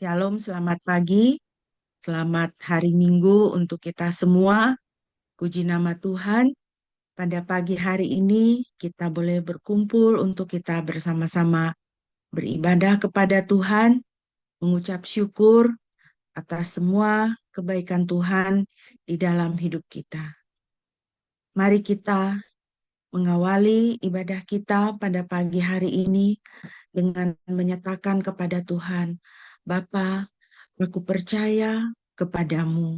Shalom, selamat pagi, selamat hari Minggu untuk kita semua. Puji nama Tuhan, pada pagi hari ini kita boleh berkumpul untuk kita bersama-sama beribadah kepada Tuhan, mengucap syukur atas semua kebaikan Tuhan di dalam hidup kita. Mari kita mengawali ibadah kita pada pagi hari ini dengan menyatakan kepada Tuhan, Bapa, aku percaya kepadamu.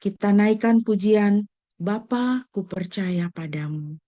Kita naikkan pujian, Bapa, ku percaya padamu.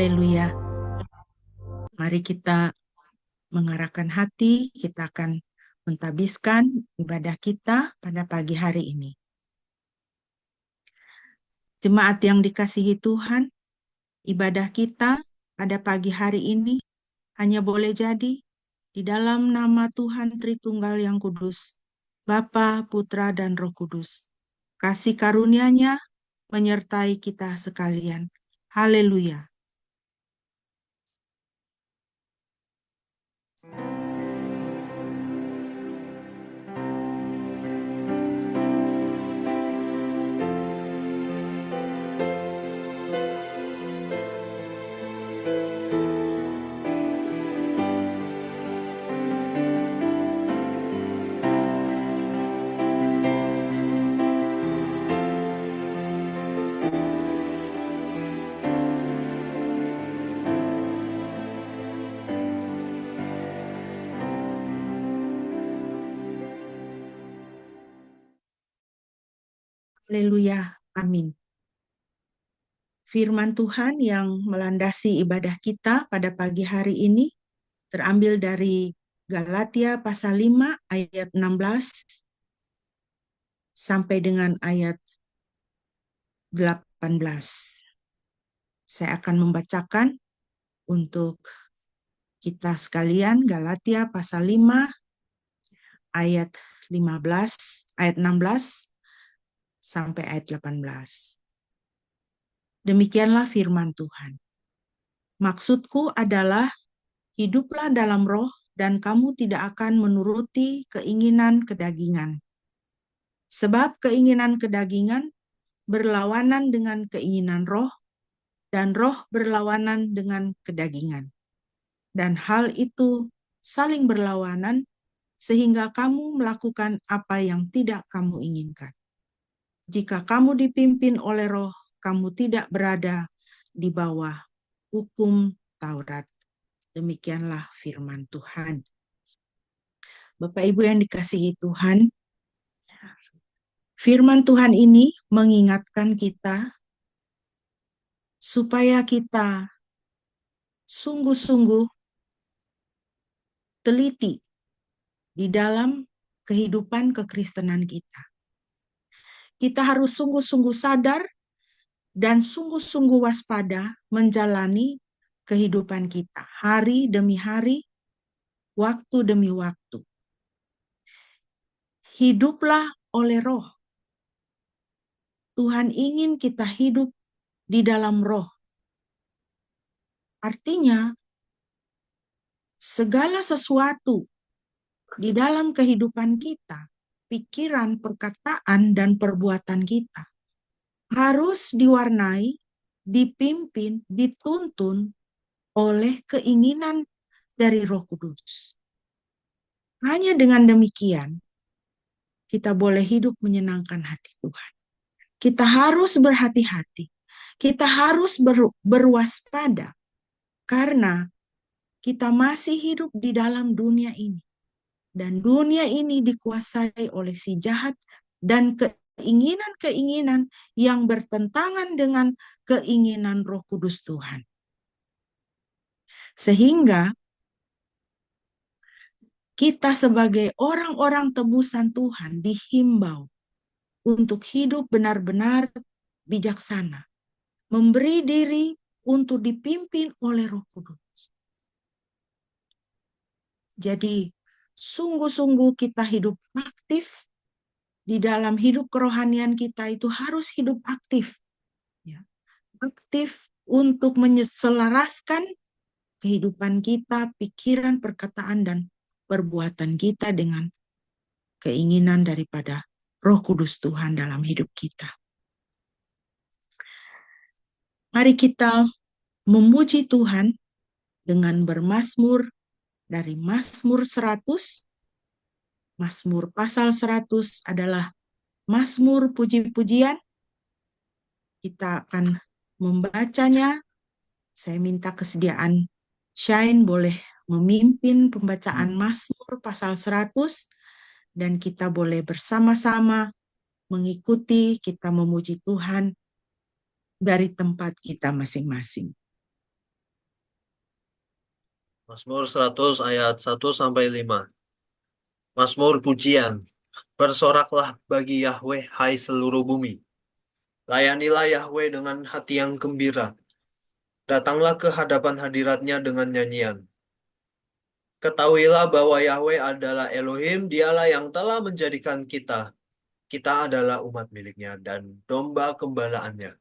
Haleluya. Mari kita mengarahkan hati, kita akan mentabiskan ibadah kita pada pagi hari ini. Jemaat yang dikasihi Tuhan, ibadah kita pada pagi hari ini hanya boleh jadi di dalam nama Tuhan Tritunggal yang Kudus, Bapa, Putra, dan Roh Kudus. Kasih karunia-Nya menyertai kita sekalian. Haleluya. Haleluya. Amin. Firman Tuhan yang melandasi ibadah kita pada pagi hari ini terambil dari Galatia pasal 5 ayat 16 sampai dengan ayat 18. Saya akan membacakan untuk kita sekalian Galatia pasal 5 ayat 16 sampai ayat 18. Demikianlah firman Tuhan. Maksudku adalah hiduplah dalam roh dan kamu tidak akan menuruti keinginan kedagingan. Sebab keinginan kedagingan berlawanan dengan keinginan roh dan roh berlawanan dengan kedagingan. Dan hal itu saling berlawanan sehingga kamu melakukan apa yang tidak kamu inginkan. Jika kamu dipimpin oleh roh, kamu tidak berada di bawah hukum Taurat. Demikianlah firman Tuhan. Bapak Ibu yang dikasihi Tuhan, firman Tuhan ini mengingatkan kita supaya kita sungguh-sungguh teliti di dalam kehidupan kekristenan kita. Kita harus sungguh-sungguh sadar dan sungguh-sungguh waspada menjalani kehidupan kita hari demi hari, waktu demi waktu. Hiduplah oleh roh. Tuhan ingin kita hidup di dalam roh. Artinya, segala sesuatu di dalam kehidupan kita, pikiran, perkataan, dan perbuatan kita harus diwarnai, dipimpin, dituntun oleh keinginan dari Roh Kudus. Hanya dengan demikian, kita boleh hidup menyenangkan hati Tuhan. Kita harus berhati-hati. Kita harus berwaspada karena kita masih hidup di dalam dunia ini. Dan dunia ini dikuasai oleh si jahat dan keinginan-keinginan yang bertentangan dengan keinginan Roh Kudus Tuhan. Sehingga kita sebagai orang-orang tebusan Tuhan dihimbau untuk hidup benar-benar bijaksana, memberi diri untuk dipimpin oleh Roh Kudus. Jadi, sungguh-sungguh kita hidup aktif di dalam hidup kerohanian kita itu harus hidup aktif. Ya. Aktif untuk menyelaraskan kehidupan kita, pikiran, perkataan, dan perbuatan kita dengan keinginan daripada Roh Kudus Tuhan dalam hidup kita. Mari kita memuji Tuhan dengan bermazmur dari Mazmur 100. Mazmur pasal 100 adalah Mazmur puji-pujian. Kita akan membacanya. Saya minta kesediaan Shine boleh memimpin pembacaan Mazmur pasal 100 dan kita boleh bersama-sama mengikuti, kita memuji Tuhan dari tempat kita masing-masing. Mazmur 100 ayat 1 sampai 5. Mazmur pujian. Bersoraklah bagi Yahweh, hai seluruh bumi. Layanilah Yahweh dengan hati yang gembira. Datanglah ke hadapan hadiratnya dengan nyanyian. Ketahuilah bahwa Yahweh adalah Elohim, dialah yang telah menjadikan kita. Kita adalah umat miliknya dan domba gembalaannya.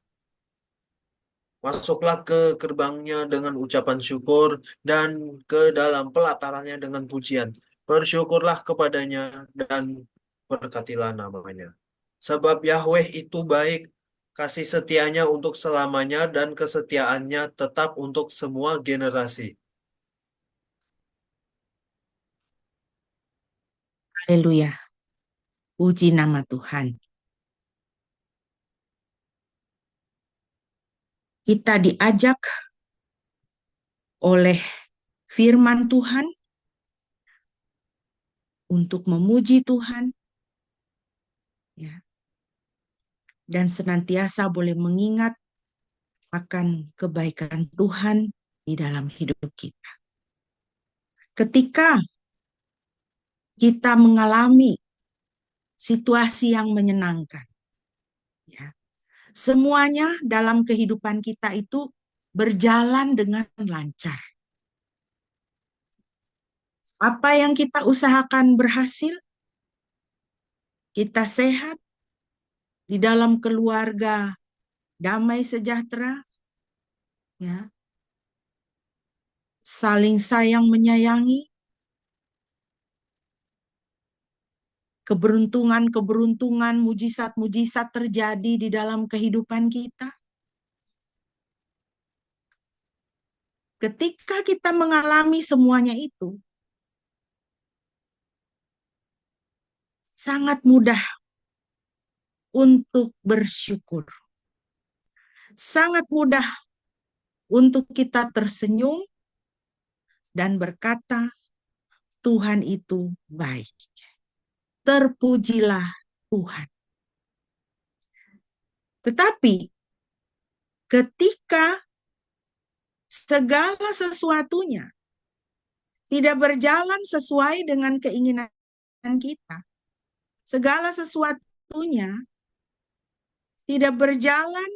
Masuklah ke gerbangnya dengan ucapan syukur dan ke dalam pelatarannya dengan pujian. Bersyukurlah kepadanya dan berkatilah namanya. Sebab Yahweh itu baik, kasih setianya untuk selamanya dan kesetiaannya tetap untuk semua generasi. Haleluya. Puji nama Tuhan. Kita diajak oleh firman Tuhan untuk memuji Tuhan, ya, dan senantiasa boleh mengingat akan kebaikan Tuhan di dalam hidup kita. Ketika kita mengalami situasi yang menyenangkan, ya, semuanya dalam kehidupan kita itu berjalan dengan lancar. Apa yang kita usahakan berhasil, kita sehat, di dalam keluarga damai sejahtera, ya, saling sayang menyayangi, keberuntungan-keberuntungan, mujizat-mujizat terjadi di dalam kehidupan kita. Ketika kita mengalami semuanya itu, sangat mudah untuk bersyukur. Sangat mudah untuk kita tersenyum dan berkata, Tuhan itu baik. Terpujilah Tuhan. Tetapi ketika segala sesuatunya tidak berjalan sesuai dengan keinginan kita, segala sesuatunya tidak berjalan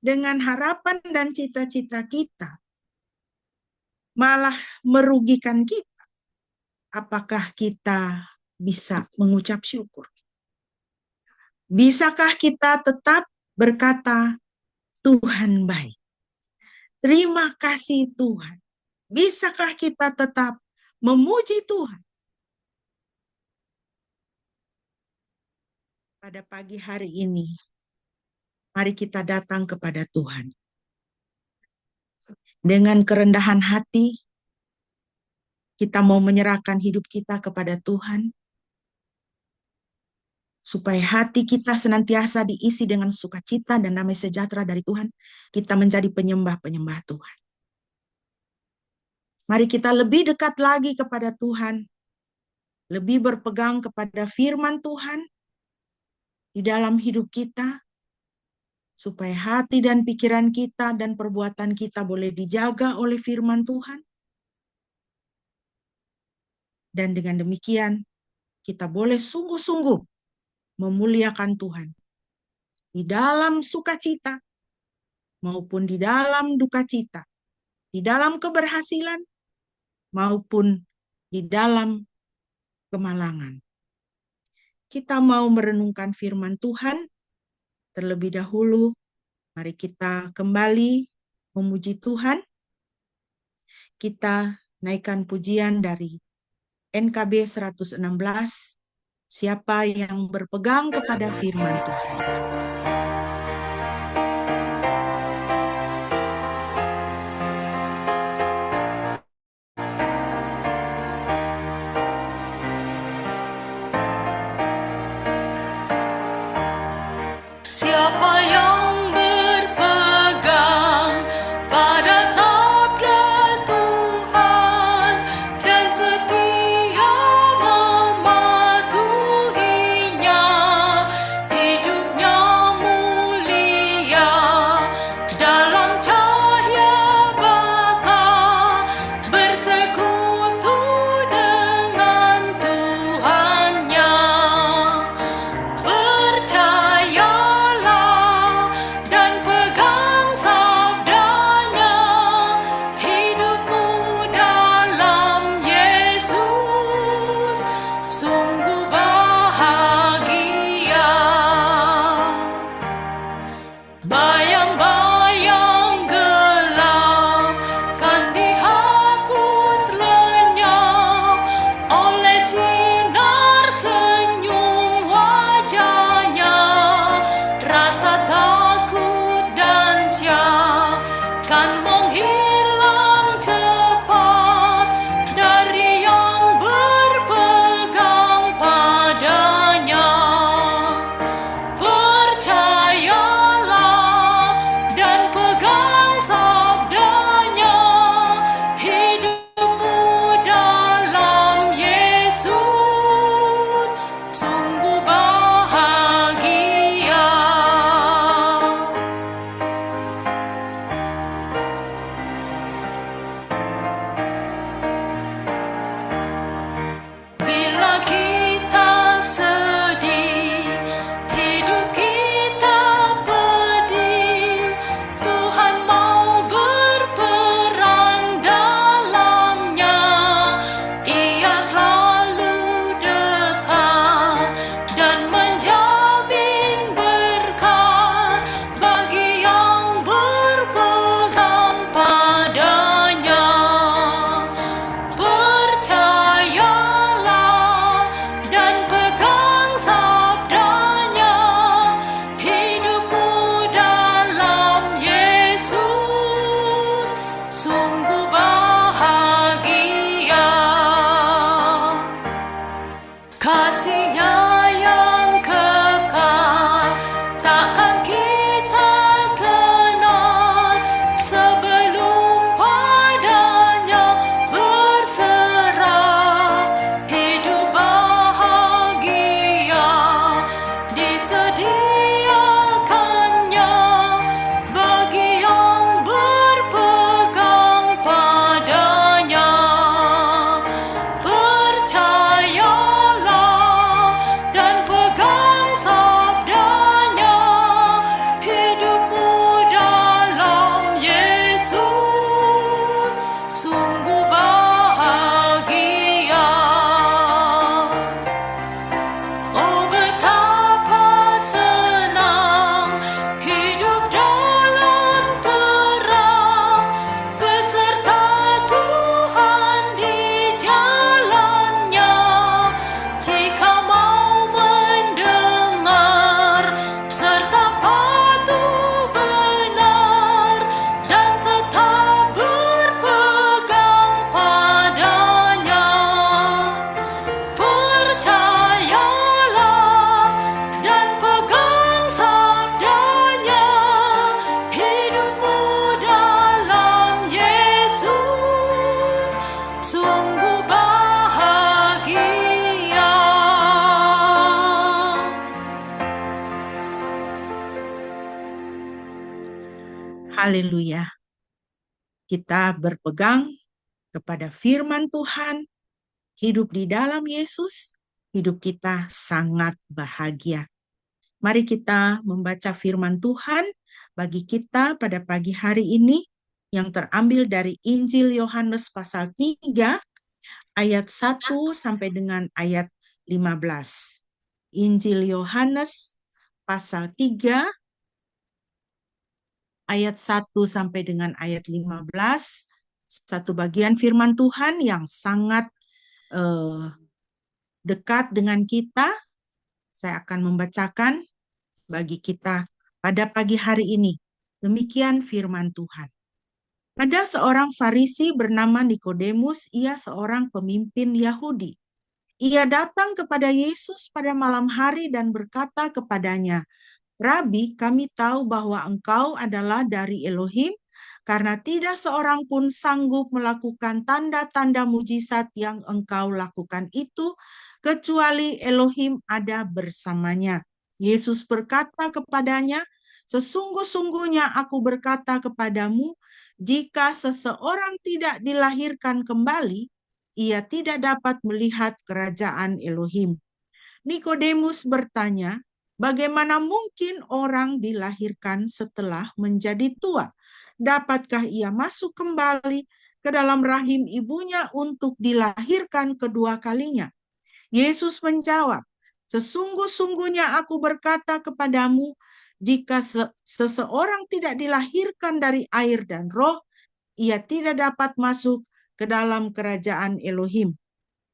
dengan harapan dan cita-cita kita, malah merugikan kita, apakah kita bisa mengucap syukur? Bisakah kita tetap berkata, Tuhan baik? Terima kasih Tuhan. Bisakah kita tetap memuji Tuhan? Pada pagi hari ini, mari kita datang kepada Tuhan. Dengan kerendahan hati, kita mau menyerahkan hidup kita kepada Tuhan, supaya hati kita senantiasa diisi dengan sukacita dan damai sejahtera dari Tuhan. Kita menjadi penyembah-penyembah Tuhan. Mari kita lebih dekat lagi kepada Tuhan, lebih berpegang kepada firman Tuhan di dalam hidup kita, supaya hati dan pikiran kita dan perbuatan kita boleh dijaga oleh firman Tuhan. Dan dengan demikian, kita boleh sungguh-sungguh memuliakan Tuhan di dalam sukacita maupun di dalam duka cita, di dalam keberhasilan maupun di dalam kemalangan. Kita mau merenungkan firman Tuhan terlebih dahulu. Mari kita kembali memuji Tuhan. Kita naikkan pujian dari NKB 116. Siapa yang berpegang kepada firman Tuhan? Siapa yang berpegang pada sabda Tuhan dan setia mematuhinya, hidupnya disediakannya bagi yang berpegang padanya. Percayalah dan pegang sabdanya, hidupmu dalam Yesus sungguh bahagia. Oh, betapa senang hidup dalam terang beserta Tuhan di jalannya. Jika mau mendengar serta patuh benar dan tetap berpegang padanya. Percayalah dan pegang sabdanya, hidupmu dalam Yesus sungguh bahagia. Haleluya. Kita berpegang kepada firman Tuhan, hidup di dalam Yesus, hidup kita sangat bahagia. Mari kita membaca firman Tuhan bagi kita pada pagi hari ini yang terambil dari Injil Yohanes pasal 3 ayat 1 sampai dengan ayat 15. Injil Yohanes pasal 3 ayat 1 sampai dengan ayat 15. Satu bagian firman Tuhan yang sangat dekat dengan kita. Saya akan membacakan bagi kita pada pagi hari ini. Demikian firman Tuhan. Ada seorang Farisi bernama Nikodemus, ia seorang pemimpin Yahudi. Ia datang kepada Yesus pada malam hari dan berkata kepadanya, "Rabi, kami tahu bahwa engkau adalah dari Elohim, karena tidak seorang pun sanggup melakukan tanda-tanda mujizat yang engkau lakukan itu, kecuali Elohim ada bersamanya." Yesus berkata kepadanya, "Sesungguh-sungguhnya aku berkata kepadamu, jika seseorang tidak dilahirkan kembali, ia tidak dapat melihat kerajaan Elohim." Nikodemus bertanya, "Bagaimana mungkin orang dilahirkan setelah menjadi tua? Dapatkah ia masuk kembali ke dalam rahim ibunya untuk dilahirkan kedua kalinya?" Yesus menjawab, "Sesungguh-sungguhnya aku berkata kepadamu, jika seseorang tidak dilahirkan dari air dan roh, ia tidak dapat masuk ke dalam kerajaan Elohim.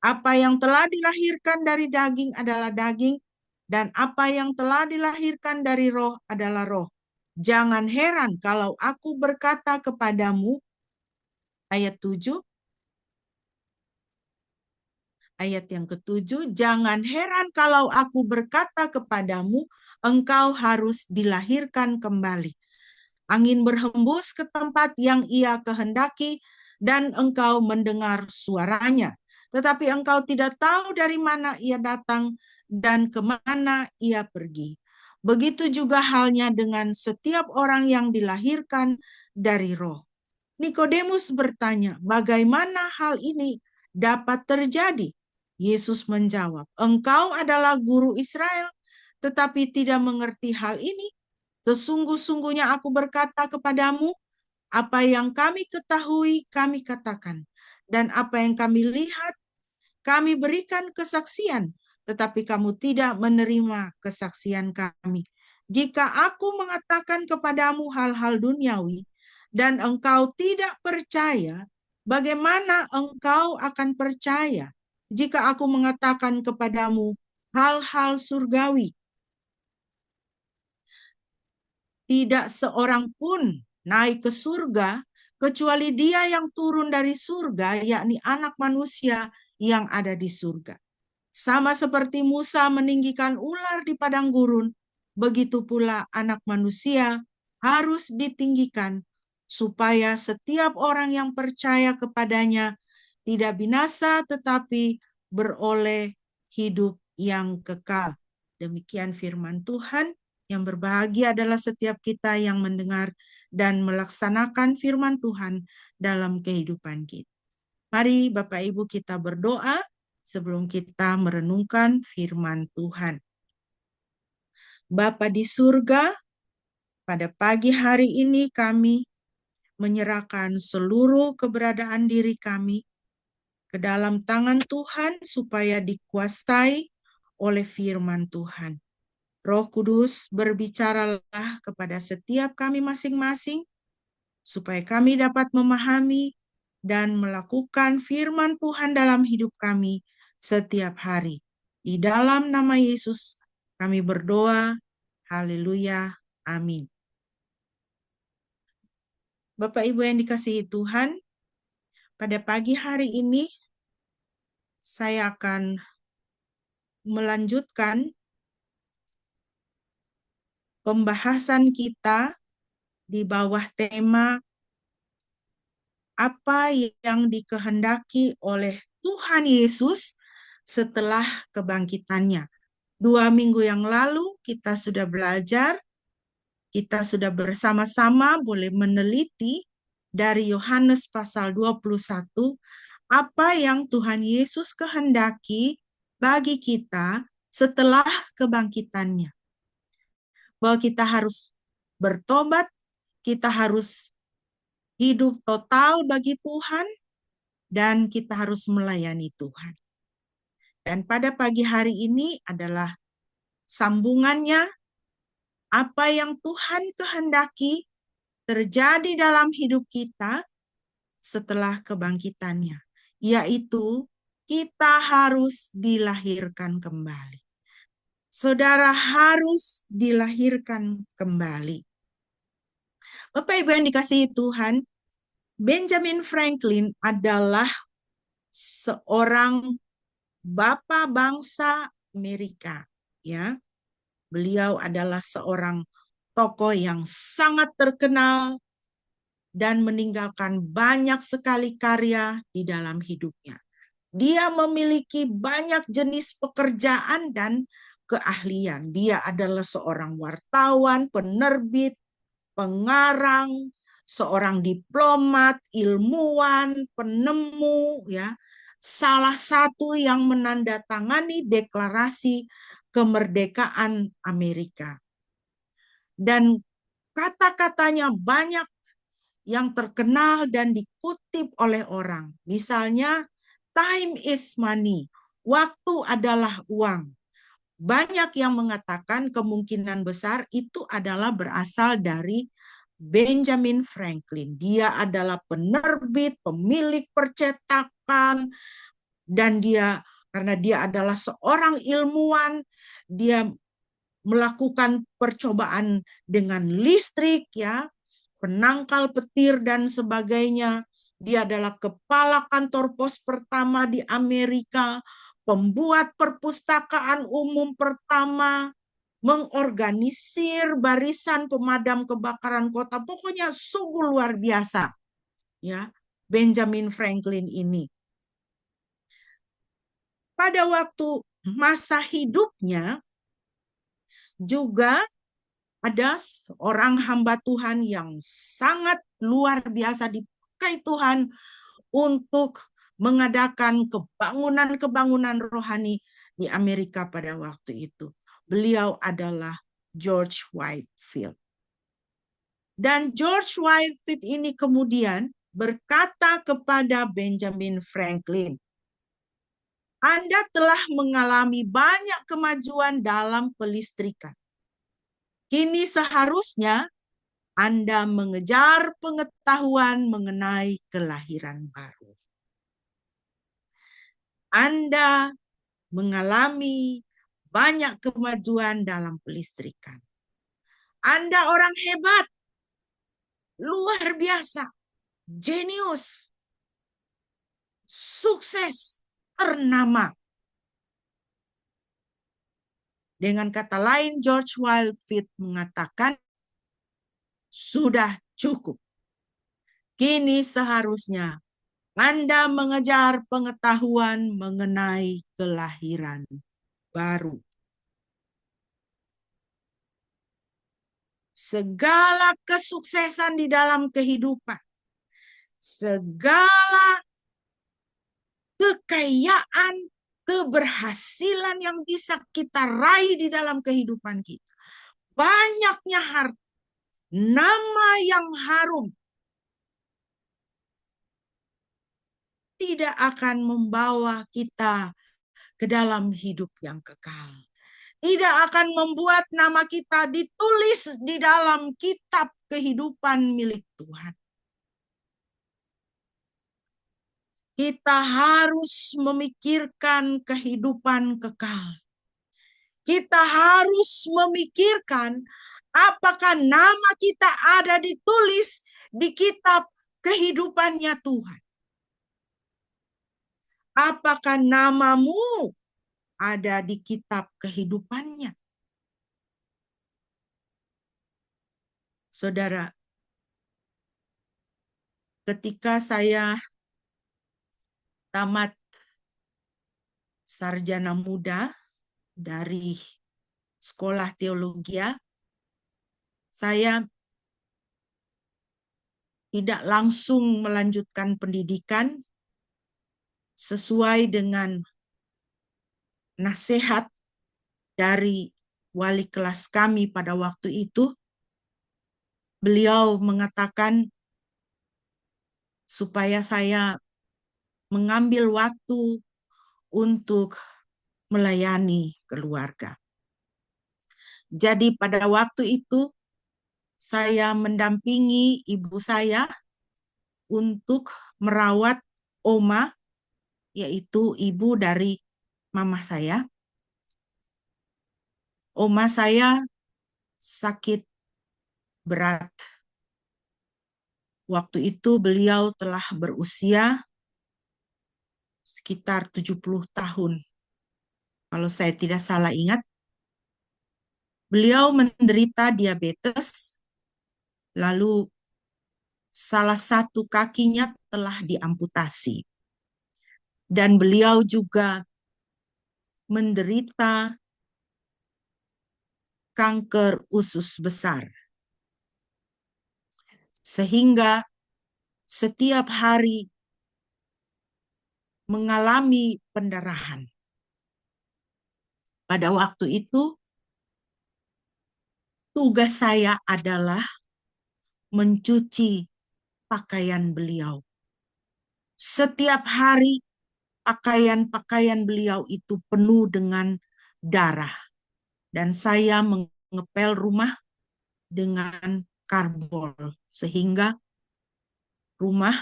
Apa yang telah dilahirkan dari daging adalah daging, dan apa yang telah dilahirkan dari roh adalah roh. Jangan heran kalau aku berkata kepadamu," ayat 7, ayat yang ke-7, "Jangan heran kalau aku berkata kepadamu, engkau harus dilahirkan kembali. Angin berhembus ke tempat yang ia kehendaki, dan engkau mendengar suaranya. Tetapi engkau tidak tahu dari mana ia datang dan kemana ia pergi. Begitu juga halnya dengan setiap orang yang dilahirkan dari roh." Nikodemus bertanya, "Bagaimana hal ini dapat terjadi?" Yesus menjawab, "Engkau adalah guru Israel, tetapi tidak mengerti hal ini. Sesungguh-sungguhnya aku berkata kepadamu, apa yang kami ketahui kami katakan, dan apa yang kami lihat kami berikan kesaksian, tetapi kamu tidak menerima kesaksian kami. Jika aku mengatakan kepadamu hal-hal duniawi dan engkau tidak percaya, bagaimana engkau akan percaya jika aku mengatakan kepadamu hal-hal surgawi? Tidak seorang pun naik ke surga kecuali Dia yang turun dari surga, yakni Anak Manusia yang ada di surga. Sama seperti Musa meninggikan ular di padang gurun, begitu pula Anak Manusia harus ditinggikan, supaya setiap orang yang percaya kepadanya tidak binasa tetapi beroleh hidup yang kekal. Demikian firman Tuhan. Yang berbahagia adalah setiap kita yang mendengar dan melaksanakan firman Tuhan dalam kehidupan kita. Mari Bapak Ibu kita berdoa sebelum kita merenungkan firman Tuhan. Bapa di surga, pada pagi hari ini kami menyerahkan seluruh keberadaan diri kami ke dalam tangan Tuhan supaya dikuasai oleh firman Tuhan. Roh Kudus, berbicaralah kepada setiap kami masing-masing, supaya kami dapat memahami dan melakukan firman Tuhan dalam hidup kami setiap hari. Di dalam nama Yesus kami berdoa, haleluya, amin. Bapak Ibu yang dikasihi Tuhan, pada pagi hari ini saya akan melanjutkan pembahasan kita di bawah tema apa yang dikehendaki oleh Tuhan Yesus setelah kebangkitannya. 2 minggu yang lalu kita sudah belajar, kita sudah bersama-sama boleh meneliti dari Yohanes pasal 21, apa yang Tuhan Yesus kehendaki bagi kita setelah kebangkitannya. Bahwa kita harus bertobat, kita harus hidup total bagi Tuhan, dan kita harus melayani Tuhan. Dan pada pagi hari ini adalah sambungannya apa yang Tuhan kehendaki terjadi dalam hidup kita setelah kebangkitannya, yaitu kita harus dilahirkan kembali. Saudara harus dilahirkan kembali. Bapak Ibu yang dikasihi Tuhan, Benjamin Franklin adalah seorang bapak bangsa Amerika, ya. Beliau adalah seorang tokoh yang sangat terkenal dan meninggalkan banyak sekali karya di dalam hidupnya. Dia memiliki banyak jenis pekerjaan dan keahlian. Dia adalah seorang wartawan, penerbit, pengarang, seorang diplomat, ilmuwan, penemu, ya. Salah satu yang menandatangani deklarasi kemerdekaan Amerika. Dan kata-katanya banyak yang terkenal dan dikutip oleh orang. Misalnya, time is money. Waktu adalah uang. Banyak yang mengatakan kemungkinan besar itu adalah berasal dari Benjamin Franklin. Dia adalah penerbit, pemilik percetakan, dan karena dia adalah seorang ilmuwan, dia melakukan percobaan dengan listrik, ya, penangkal petir dan sebagainya. Dia adalah kepala kantor pos pertama di Amerika, pembuat perpustakaan umum pertama, mengorganisir barisan pemadam kebakaran kota. Pokoknya sungguh luar biasa, ya, Benjamin Franklin ini. Pada waktu masa hidupnya juga ada seorang hamba Tuhan yang sangat luar biasa dipakai Tuhan untuk mengadakan kebangunan-kebangunan rohani di Amerika pada waktu itu. Beliau adalah George Whitefield. Dan George Whitefield ini kemudian berkata kepada Benjamin Franklin, Anda telah mengalami banyak kemajuan dalam pelistrikan. Kini seharusnya Anda mengejar pengetahuan mengenai kelahiran baru. Anda mengalami banyak kemajuan dalam pelistrikan. Anda orang hebat, luar biasa, jenius, sukses, ternama. Dengan kata lain, George Whitefield mengatakan, sudah cukup. Kini seharusnya Anda mengejar pengetahuan mengenai kelahiran baru. segala kesuksesan di dalam kehidupan, segala kekayaan, keberhasilan yang bisa kita raih di dalam kehidupan kita. Banyaknya harta, nama yang harum, tidak akan membawa kita ke dalam hidup yang kekal. Tidak akan membuat nama kita ditulis di dalam kitab kehidupan milik Tuhan. Kita harus memikirkan kehidupan kekal. Kita harus memikirkan apakah nama kita ada ditulis di kitab kehidupannya Tuhan. Apakah namamu ada di kitab kehidupannya? Saudara, ketika saya tamat sarjana muda dari sekolah teologi, saya tidak langsung melanjutkan pendidikan sesuai dengan nasihat dari wali kelas kami pada waktu itu. Beliau mengatakan supaya saya mengambil waktu untuk melayani keluarga. Jadi pada waktu itu saya mendampingi ibu saya untuk merawat oma, yaitu ibu dari mama saya. Oma saya sakit berat. Waktu itu beliau telah berusia sekitar 70 tahun. Kalau saya tidak salah ingat, beliau menderita diabetes, lalu salah satu kakinya telah diamputasi. Dan beliau juga menderita kanker usus besar. Sehingga setiap hari mengalami pendarahan. Pada waktu itu, tugas saya adalah mencuci pakaian beliau. Setiap hari pakaian-pakaian beliau itu penuh dengan darah. Dan saya mengepel rumah dengan karbol. Sehingga rumah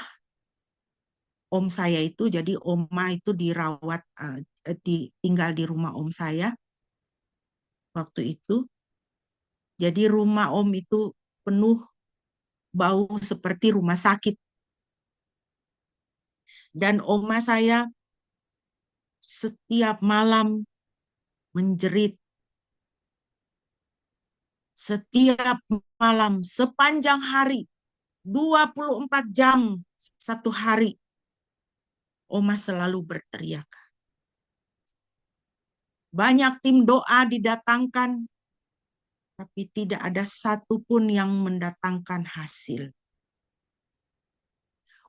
om saya itu, jadi oma itu dirawat, tinggal di rumah om saya waktu itu. Jadi rumah om itu penuh bau seperti rumah sakit. Dan oma saya setiap malam menjerit. Setiap malam sepanjang hari, 24 jam satu hari, oma selalu berteriak. Banyak tim doa didatangkan, tapi tidak ada satupun yang mendatangkan hasil.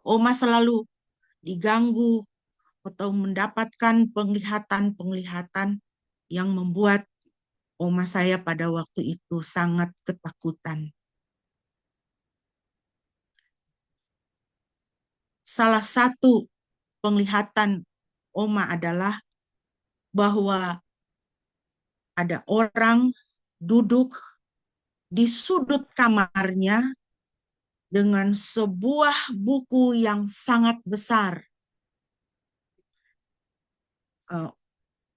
Oma selalu diganggu atau mendapatkan penglihatan-penglihatan yang membuat oma saya pada waktu itu sangat ketakutan. Salah satu penglihatan oma adalah bahwa ada orang duduk di sudut kamarnya dengan sebuah buku yang sangat besar.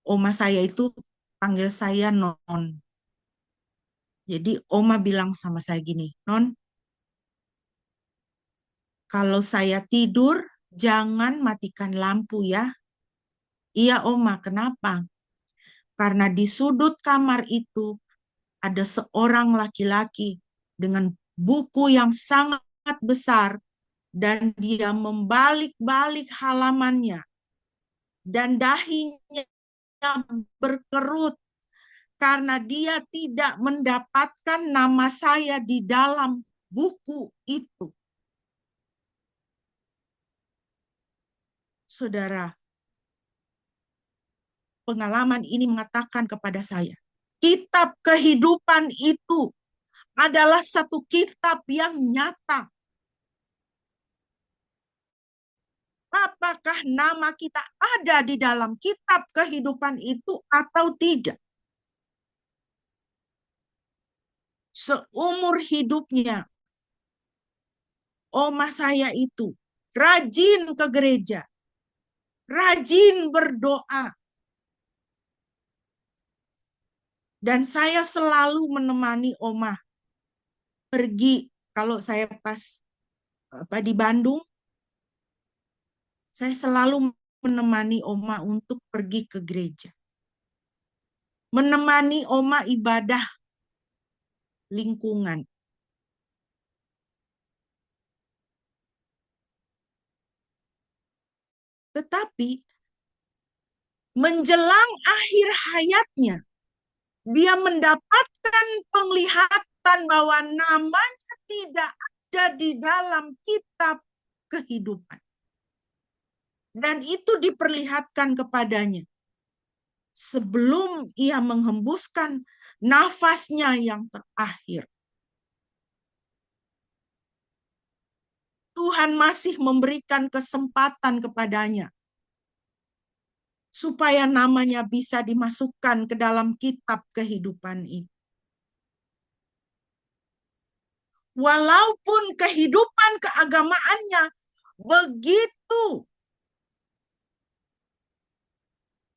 Oma saya itu panggil saya Non. Jadi oma bilang sama saya gini, Non, kalau saya tidur jangan matikan lampu ya. Iya oma, kenapa? Karena di sudut kamar itu ada seorang laki-laki dengan buku yang sangat besar dan dia membalik-balik halamannya dan dahinya berkerut karena dia tidak mendapatkan nama saya di dalam buku itu. Saudara, pengalaman ini mengatakan kepada saya, kitab kehidupan itu adalah satu kitab yang nyata. Apakah nama kita ada di dalam kitab kehidupan itu atau tidak? Seumur hidupnya, oma saya itu rajin ke gereja, rajin berdoa. Dan saya selalu menemani oma pergi. Kalau saya pas di Bandung, saya selalu menemani oma untuk pergi ke gereja. Menemani oma ibadah lingkungan. Tetapi menjelang akhir hayatnya, dia mendapatkan penglihatan bahwa namanya tidak ada di dalam kitab kehidupan. Dan itu diperlihatkan kepadanya sebelum ia menghembuskan nafasnya yang terakhir. Tuhan masih memberikan kesempatan kepadanya supaya namanya bisa dimasukkan ke dalam kitab kehidupan ini. Walaupun kehidupan keagamaannya begitu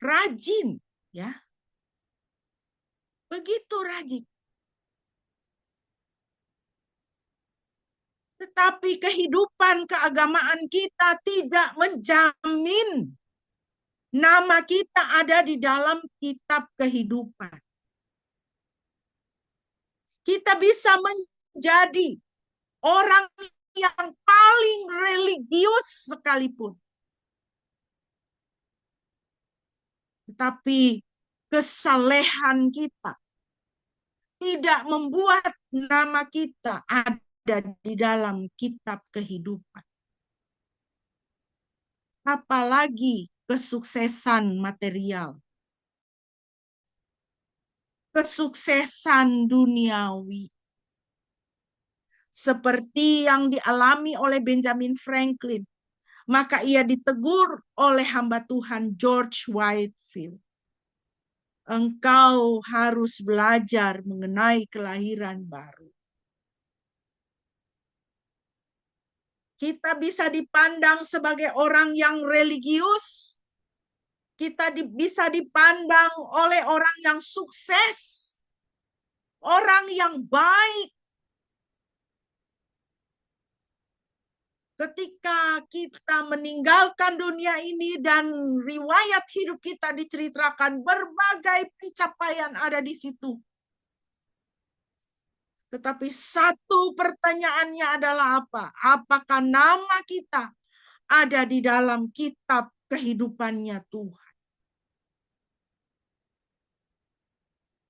rajin, ya, begitu rajin. Tetapi kehidupan keagamaan kita tidak menjamin nama kita ada di dalam kitab kehidupan. Kita bisa menjadi orang yang paling religius sekalipun. Tetapi kesalehan kita tidak membuat nama kita ada di dalam kitab kehidupan. Apalagi kesuksesan material, kesuksesan duniawi. Seperti yang dialami oleh Benjamin Franklin, maka ia ditegur oleh hamba Tuhan George Whitefield. Engkau harus belajar mengenai kelahiran baru. Kita bisa dipandang sebagai orang yang religius. Kita bisa dipandang oleh orang yang sukses. Orang yang baik. Ketika kita meninggalkan dunia ini dan riwayat hidup kita diceritakan, berbagai pencapaian ada di situ. Tetapi satu pertanyaannya adalah apa? Apakah nama kita ada di dalam kitab kehidupannya Tuhan?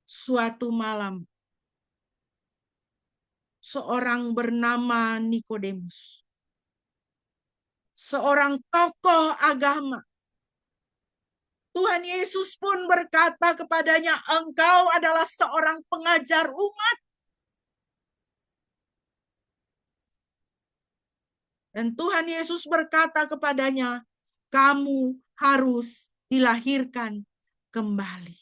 Suatu malam, seorang bernama Nikodemus, seorang tokoh agama, Tuhan Yesus pun berkata kepadanya, engkau adalah seorang pengajar umat. Dan Tuhan Yesus berkata kepadanya, kamu harus dilahirkan kembali.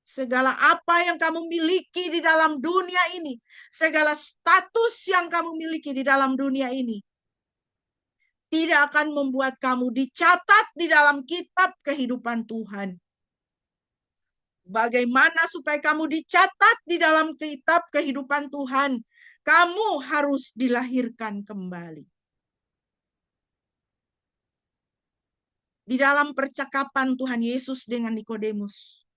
Segala apa yang kamu miliki di dalam dunia ini, segala status yang kamu miliki di dalam dunia ini, tidak akan membuat kamu dicatat di dalam kitab kehidupan Tuhan. Bagaimana supaya kamu dicatat di dalam kitab kehidupan Tuhan? Kamu harus dilahirkan kembali. Di dalam percakapan Tuhan Yesus dengan Nikodemus,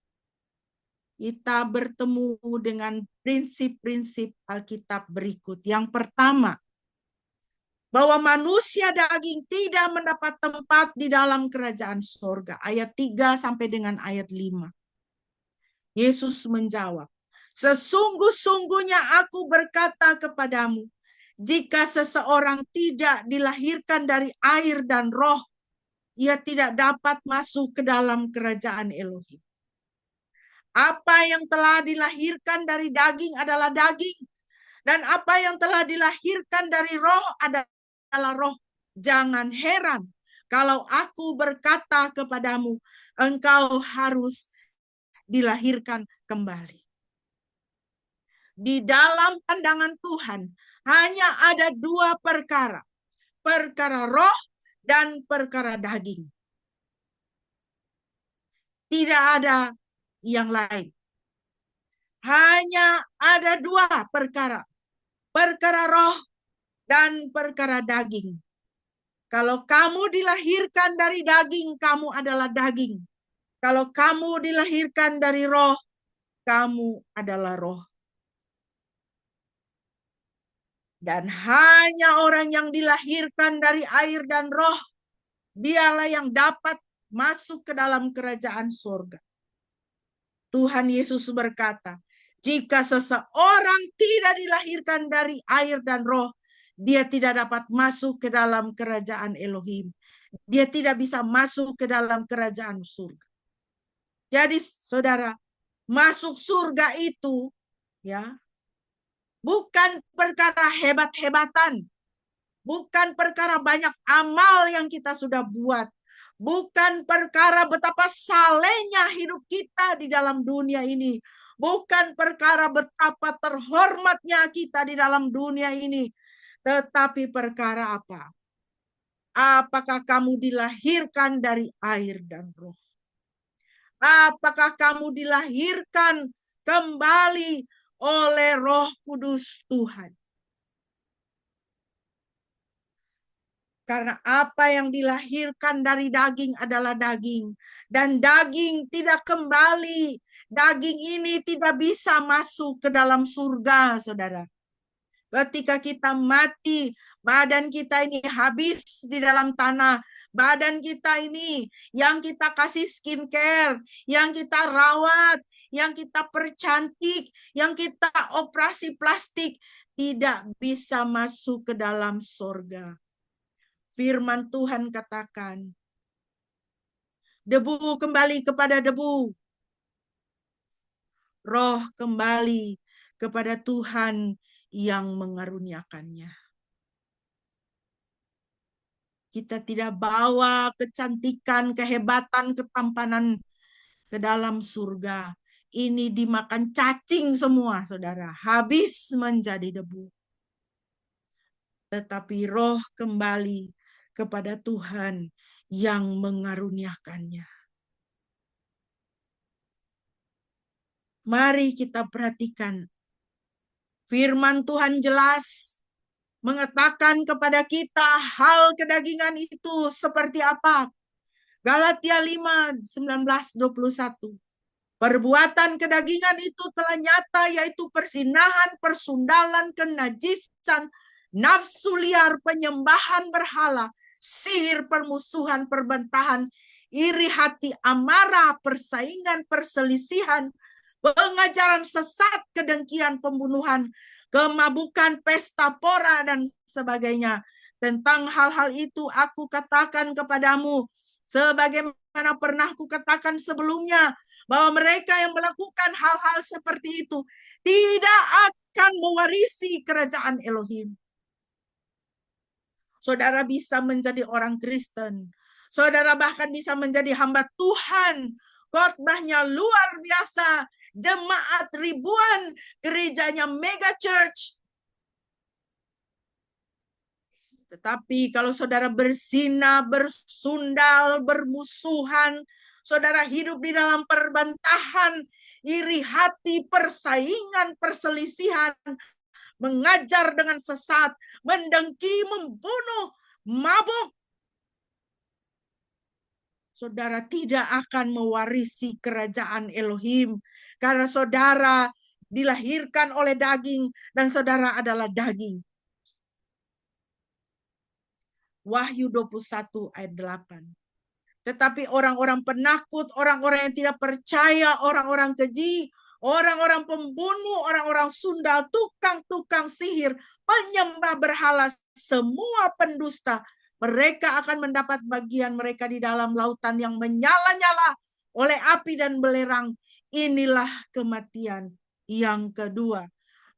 kita bertemu dengan prinsip-prinsip Alkitab berikut. Yang pertama, bahwa manusia daging tidak mendapat tempat di dalam kerajaan sorga. Ayat 3 sampai dengan ayat 5. Yesus menjawab, sesungguh-sungguhnya aku berkata kepadamu, jika seseorang tidak dilahirkan dari air dan roh, ia tidak dapat masuk ke dalam kerajaan Elohim. Apa yang telah dilahirkan dari daging adalah daging, dan apa yang telah dilahirkan dari roh adalah roh. Jangan heran kalau aku berkata kepadamu, engkau harus dilahirkan kembali. Di dalam pandangan Tuhan hanya ada dua perkara. Perkara roh dan perkara daging. Tidak ada yang lain. Hanya ada dua perkara. Perkara roh dan perkara daging. Kalau kamu dilahirkan dari daging, kamu adalah daging. Kalau kamu dilahirkan dari roh, kamu adalah roh. Dan hanya orang yang dilahirkan dari air dan roh, dialah yang dapat masuk ke dalam kerajaan surga. Tuhan Yesus berkata, jika seseorang tidak dilahirkan dari air dan roh, dia tidak dapat masuk ke dalam kerajaan Elohim. Dia tidak bisa masuk ke dalam kerajaan surga. Jadi saudara, masuk surga itu ya bukan perkara hebat-hebatan. Bukan perkara banyak amal yang kita sudah buat. Bukan perkara betapa salehnya hidup kita di dalam dunia ini. Bukan perkara betapa terhormatnya kita di dalam dunia ini. Tetapi perkara apa? Apakah kamu dilahirkan dari air dan roh? Apakah kamu dilahirkan kembali oleh Roh Kudus Tuhan? Karena apa yang dilahirkan dari daging adalah daging. Dan daging tidak kembali. Daging ini tidak bisa masuk ke dalam surga, saudara. Ketika kita mati, badan kita ini habis di dalam tanah. Badan kita ini yang kita kasih skincare, yang kita rawat, yang kita percantik, yang kita operasi plastik, tidak bisa masuk ke dalam surga. Firman Tuhan katakan, debu kembali kepada debu. Roh kembali kepada Tuhan yang mengaruniakannya. Kita tidak bawa kecantikan, kehebatan, ketampanan ke dalam surga. Ini dimakan cacing semua, saudara. Habis menjadi debu. Tetapi roh kembali kepada Tuhan yang mengaruniakannya. Mari kita perhatikan. Firman Tuhan jelas mengatakan kepada kita hal kedagingan itu seperti apa. Galatia 5, 19-21. Perbuatan kedagingan itu telah nyata, yaitu persinahan, persundalan, kenajisan, nafsu liar, penyembahan berhala, sihir, permusuhan, perbentahan, iri hati, amarah, persaingan, perselisihan, pengajaran sesat, kedengkian, pembunuhan, kemabukan, pesta pora, dan sebagainya. Tentang hal-hal itu aku katakan kepadamu, sebagaimana pernah kukatakan sebelumnya, bahwa mereka yang melakukan hal-hal seperti itu tidak akan mewarisi kerajaan Elohim. Saudara bisa menjadi orang Kristen. Saudara bahkan bisa menjadi hamba Tuhan. Khotbahnya luar biasa. Jemaat ribuan. Gerejanya mega church. Tetapi kalau saudara berzina, bersundal, bermusuhan, saudara hidup di dalam perbantahan, iri hati, persaingan, perselisihan, mengajar dengan sesat, mendengki, membunuh, mabuk, saudara tidak akan mewarisi kerajaan Elohim. Karena saudara dilahirkan oleh daging dan saudara adalah daging. Wahyu 21 ayat 8. Tetapi orang-orang penakut, orang-orang yang tidak percaya, orang-orang keji, orang-orang pembunuh, orang-orang sundal, tukang-tukang sihir, penyembah berhala, semua pendusta, mereka akan mendapat bagian mereka di dalam lautan yang menyala-nyala oleh api dan belerang. Inilah kematian yang kedua.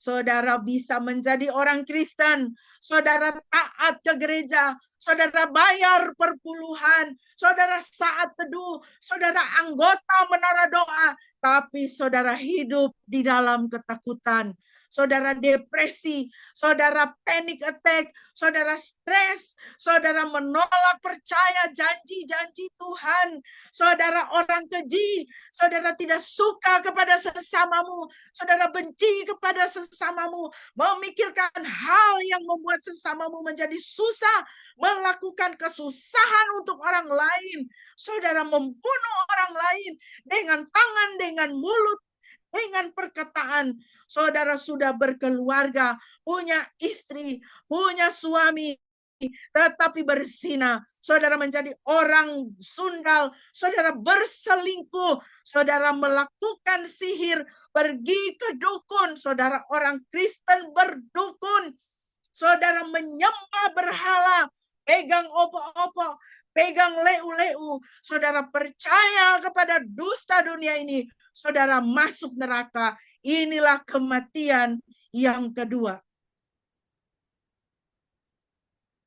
Saudara bisa menjadi orang Kristen, saudara taat ke gereja, saudara bayar perpuluhan, saudara saat teduh, saudara anggota menara doa, tapi saudara hidup di dalam ketakutan, saudara depresi, saudara panic attack, saudara stres, saudara menolak percaya janji-janji Tuhan, saudara orang keji, saudara tidak suka kepada sesamamu, saudara benci kepada sesamamu, memikirkan hal yang membuat sesamamu menjadi susah, melakukan kesusahan untuk orang lain, saudara membunuh orang lain dengan tangan, dengan mulut, dengan perkataan. Saudara sudah berkeluarga, punya istri, punya suami, tetapi berzina, saudara menjadi orang sundal, saudara berselingkuh, saudara melakukan sihir, pergi ke dukun, saudara orang Kristen berdukun, saudara menyembah berhala, pegang opo-opo, pegang leu-leu, saudara percaya kepada dusta dunia ini, saudara masuk neraka. Inilah kematian yang kedua.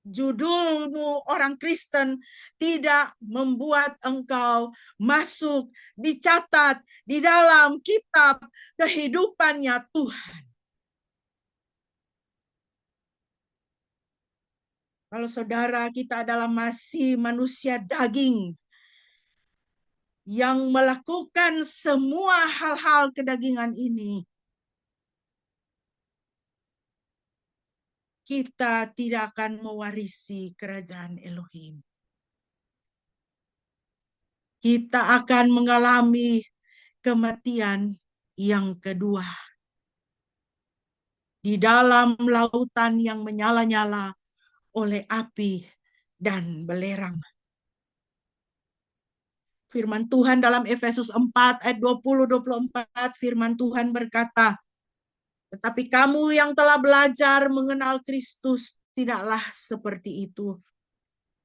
Judulmu orang Kristen tidak membuat engkau masuk, dicatat di dalam kitab kehidupannya Tuhan. Kalau saudara kita adalah masih manusia daging yang melakukan semua hal-hal kedagingan ini, kita tidak akan mewarisi kerajaan Elohim. Kita akan mengalami kematian yang kedua. Di dalam lautan yang menyala-nyala oleh api dan belerang. Firman Tuhan dalam Efesus 4 ayat 20-24, firman Tuhan berkata, tetapi kamu yang telah belajar mengenal Kristus, tidaklah seperti itu.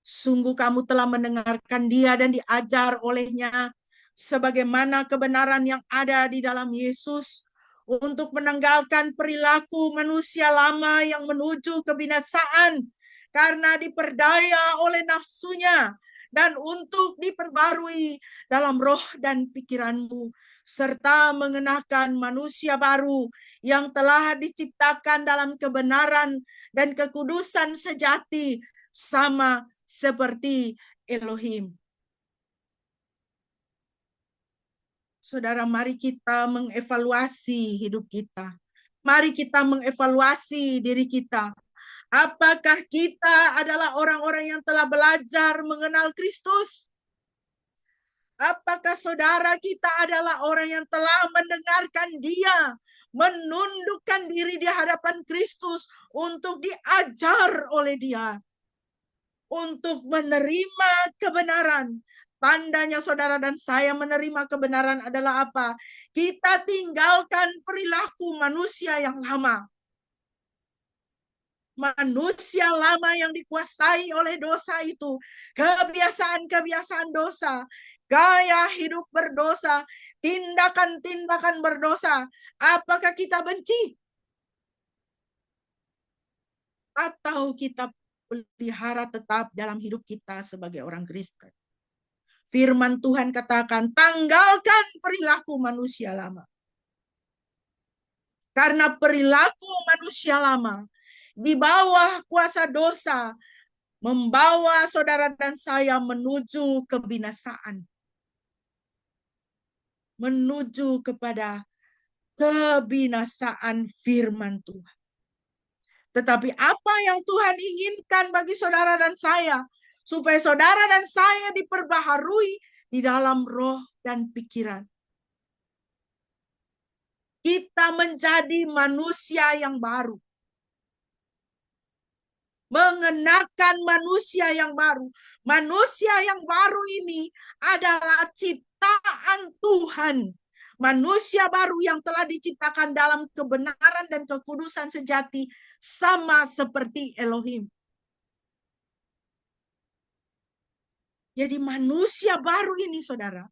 Sungguh kamu telah mendengarkan Dia dan diajar olehnya, sebagaimana kebenaran yang ada di dalam Yesus, untuk menanggalkan perilaku manusia lama yang menuju kebinasaan, karena diperdaya oleh nafsunya, dan untuk diperbarui dalam roh dan pikiranmu, serta mengenakan manusia baru yang telah diciptakan dalam kebenaran dan kekudusan sejati, sama seperti Elohim. Saudara, mari kita mengevaluasi hidup kita. Mari kita mengevaluasi diri kita. Apakah kita adalah orang-orang yang telah belajar mengenal Kristus? Apakah saudara kita adalah orang yang telah mendengarkan Dia, menundukkan diri di hadapan Kristus untuk diajar oleh Dia, untuk menerima kebenaran? Tandanya saudara dan saya menerima kebenaran adalah apa? Kita tinggalkan perilaku manusia yang lama. Manusia lama yang dikuasai oleh dosa itu, kebiasaan-kebiasaan dosa, gaya hidup berdosa, tindakan-tindakan berdosa. Apakah kita benci? Atau kita pelihara tetap dalam hidup kita sebagai orang Kristen? Firman Tuhan katakan, tanggalkan perilaku manusia lama. Karena perilaku manusia lama di bawah kuasa dosa membawa saudara dan saya menuju kebinasaan. Menuju kepada kebinasaan firman Tuhan. Tetapi apa yang Tuhan inginkan bagi saudara dan saya? Supaya saudara dan saya diperbaharui di dalam roh dan pikiran. Kita menjadi manusia yang baru. mengenakan manusia yang baru. Manusia yang baru ini adalah ciptaan Tuhan. Manusia baru yang telah diciptakan dalam kebenaran dan kekudusan sejati, sama seperti Elohim. Jadi manusia baru ini, saudara,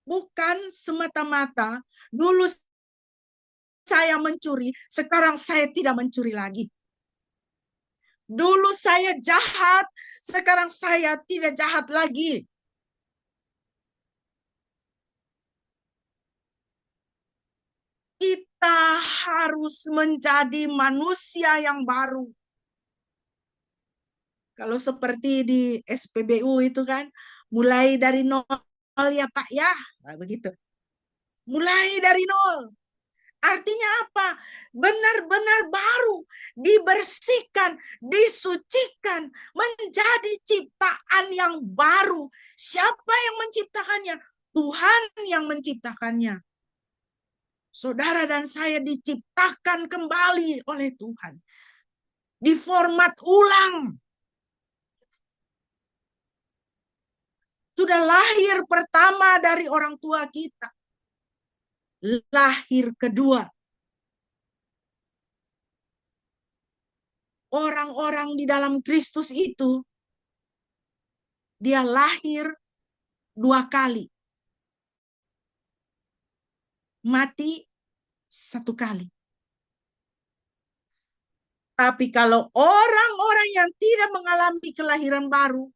bukan semata-mata dulu saya mencuri, sekarang saya tidak mencuri lagi. Dulu saya jahat, sekarang saya tidak jahat lagi. Kita harus menjadi manusia yang baru. Kalau seperti di SPBU itu kan, mulai dari nol ya Pak ya, nah, begitu. Mulai dari nol. Artinya apa? Benar-benar baru, dibersihkan, disucikan, menjadi ciptaan yang baru. Siapa yang menciptakannya? Tuhan yang menciptakannya. Saudara dan saya diciptakan kembali oleh Tuhan. Diformat ulang. Sudah lahir pertama dari orang tua kita. Lahir kedua. Orang-orang di dalam Kristus itu, dia lahir 2 kali. Mati 1 kali. Tapi kalau orang-orang yang tidak mengalami kelahiran baru,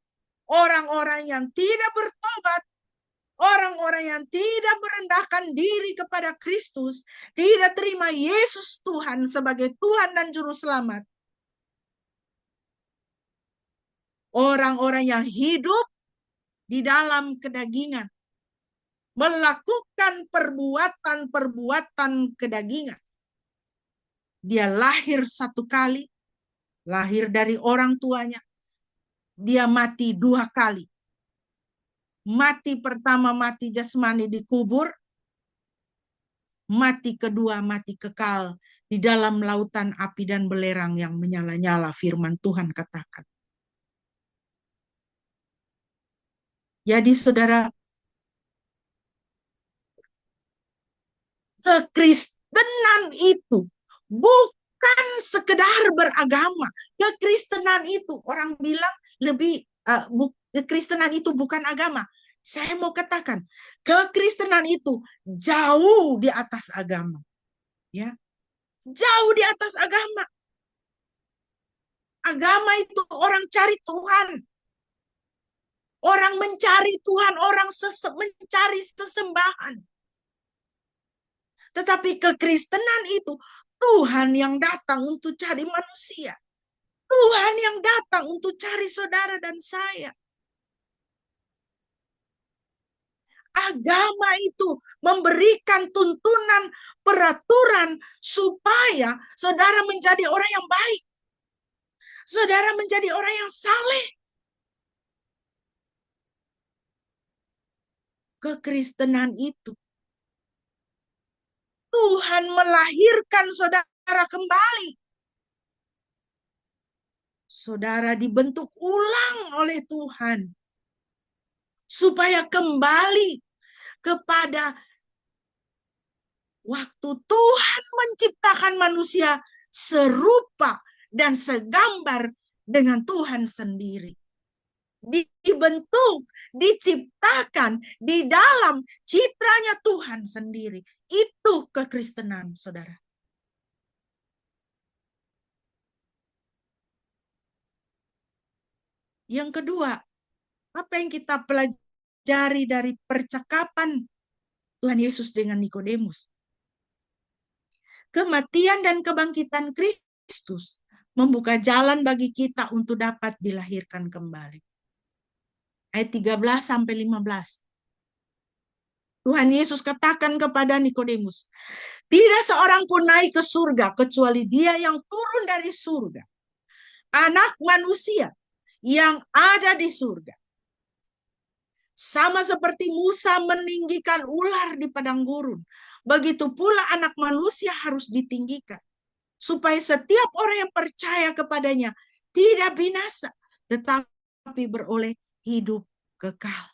orang-orang yang tidak bertobat, orang-orang yang tidak merendahkan diri kepada Kristus, tidak terima Yesus Tuhan sebagai Tuhan dan Juru Selamat, orang-orang yang hidup di dalam kedagingan, melakukan perbuatan-perbuatan kedagingan. Dia lahir 1 kali, lahir dari orang tuanya. Dia mati 2 kali. Mati pertama, mati jasmani dikubur. Mati kedua, mati kekal di dalam lautan api dan belerang yang menyala-nyala, firman Tuhan katakan. Jadi saudara, kekristenan itu bukan sekedar beragama. Kekristenan itu orang bilang lebih kekristenan itu bukan agama. Saya mau katakan, kekristenan itu jauh di atas agama. Ya. Jauh di atas agama. Agama itu orang cari Tuhan. Orang mencari Tuhan, orang mencari sesembahan. Tetapi kekristenan itu Tuhan yang datang untuk cari manusia. Tuhan yang datang untuk cari saudara dan saya. Agama itu memberikan tuntunan, peraturan supaya saudara menjadi orang yang baik. Saudara menjadi orang yang saleh. Kekristenan itu Tuhan melahirkan saudara kembali. Saudara dibentuk ulang oleh Tuhan supaya kembali kepada waktu Tuhan menciptakan manusia serupa dan segambar dengan Tuhan sendiri. Dibentuk, diciptakan di dalam citranya Tuhan sendiri. Itu kekristenan, saudara. Yang kedua, apa yang kita pelajari dari percakapan Tuhan Yesus dengan Nikodemus? Kematian dan kebangkitan Kristus membuka jalan bagi kita untuk dapat dilahirkan kembali. Ayat 13-15. Tuhan Yesus katakan kepada Nikodemus, tidak seorang pun naik ke surga kecuali Dia yang turun dari surga, Anak manusia yang ada di surga. Sama seperti Musa meninggikan ular di padang gurun, begitu pula Anak manusia harus ditinggikan, supaya setiap orang yang percaya kepadanya tidak binasa, tetapi beroleh hidup kekal.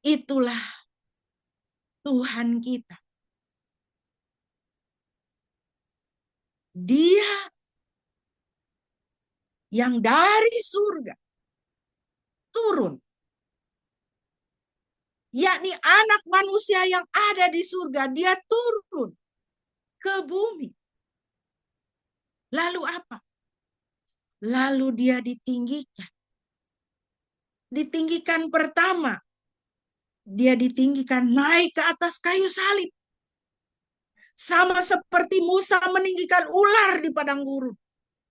Itulah Tuhan kita. Dia yang dari surga turun, yakni anak manusia yang ada di surga, dia turun ke bumi. Lalu apa? Lalu dia ditinggikan. Ditinggikan pertama, dia ditinggikan naik ke atas kayu salib. Sama seperti Musa meninggikan ular di padang gurun.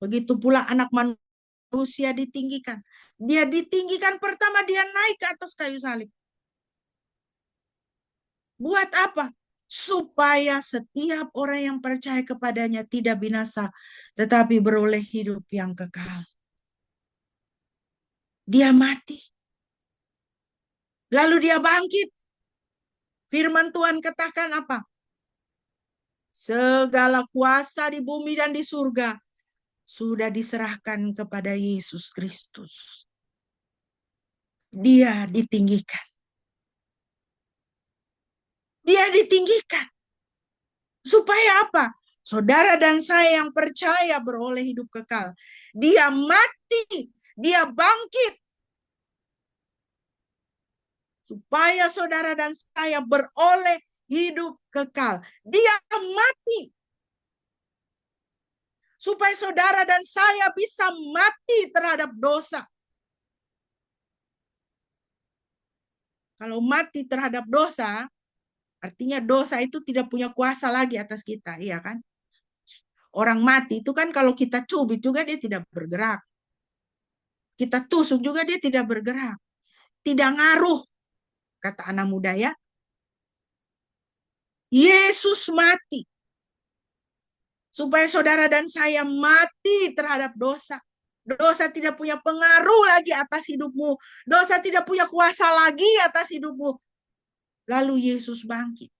Begitu pula anak manusia ditinggikan. Dia ditinggikan pertama, dia naik ke atas kayu salib. Buat apa? Supaya setiap orang yang percaya kepadanya tidak binasa, tetapi beroleh hidup yang kekal. Dia mati. Lalu dia bangkit. Firman Tuhan katakan apa? Segala kuasa di bumi dan di surga sudah diserahkan kepada Yesus Kristus. Dia ditinggikan. Dia ditinggikan. Supaya apa? Saudara dan saya yang percaya beroleh hidup kekal. Dia mati. Dia bangkit. Supaya saudara dan saya beroleh hidup kekal. Dia mati. Supaya saudara dan saya bisa mati terhadap dosa. Kalau mati terhadap dosa, artinya dosa itu tidak punya kuasa lagi atas kita, iya kan? Orang mati itu kan kalau kita cubit juga dia tidak bergerak. Kita tusuk juga dia tidak bergerak. Tidak ngaruh, kata anak muda ya. Yesus mati. Supaya saudara dan saya mati terhadap dosa. Dosa tidak punya pengaruh lagi atas hidupmu. Dosa tidak punya kuasa lagi atas hidupmu. Lalu Yesus bangkit.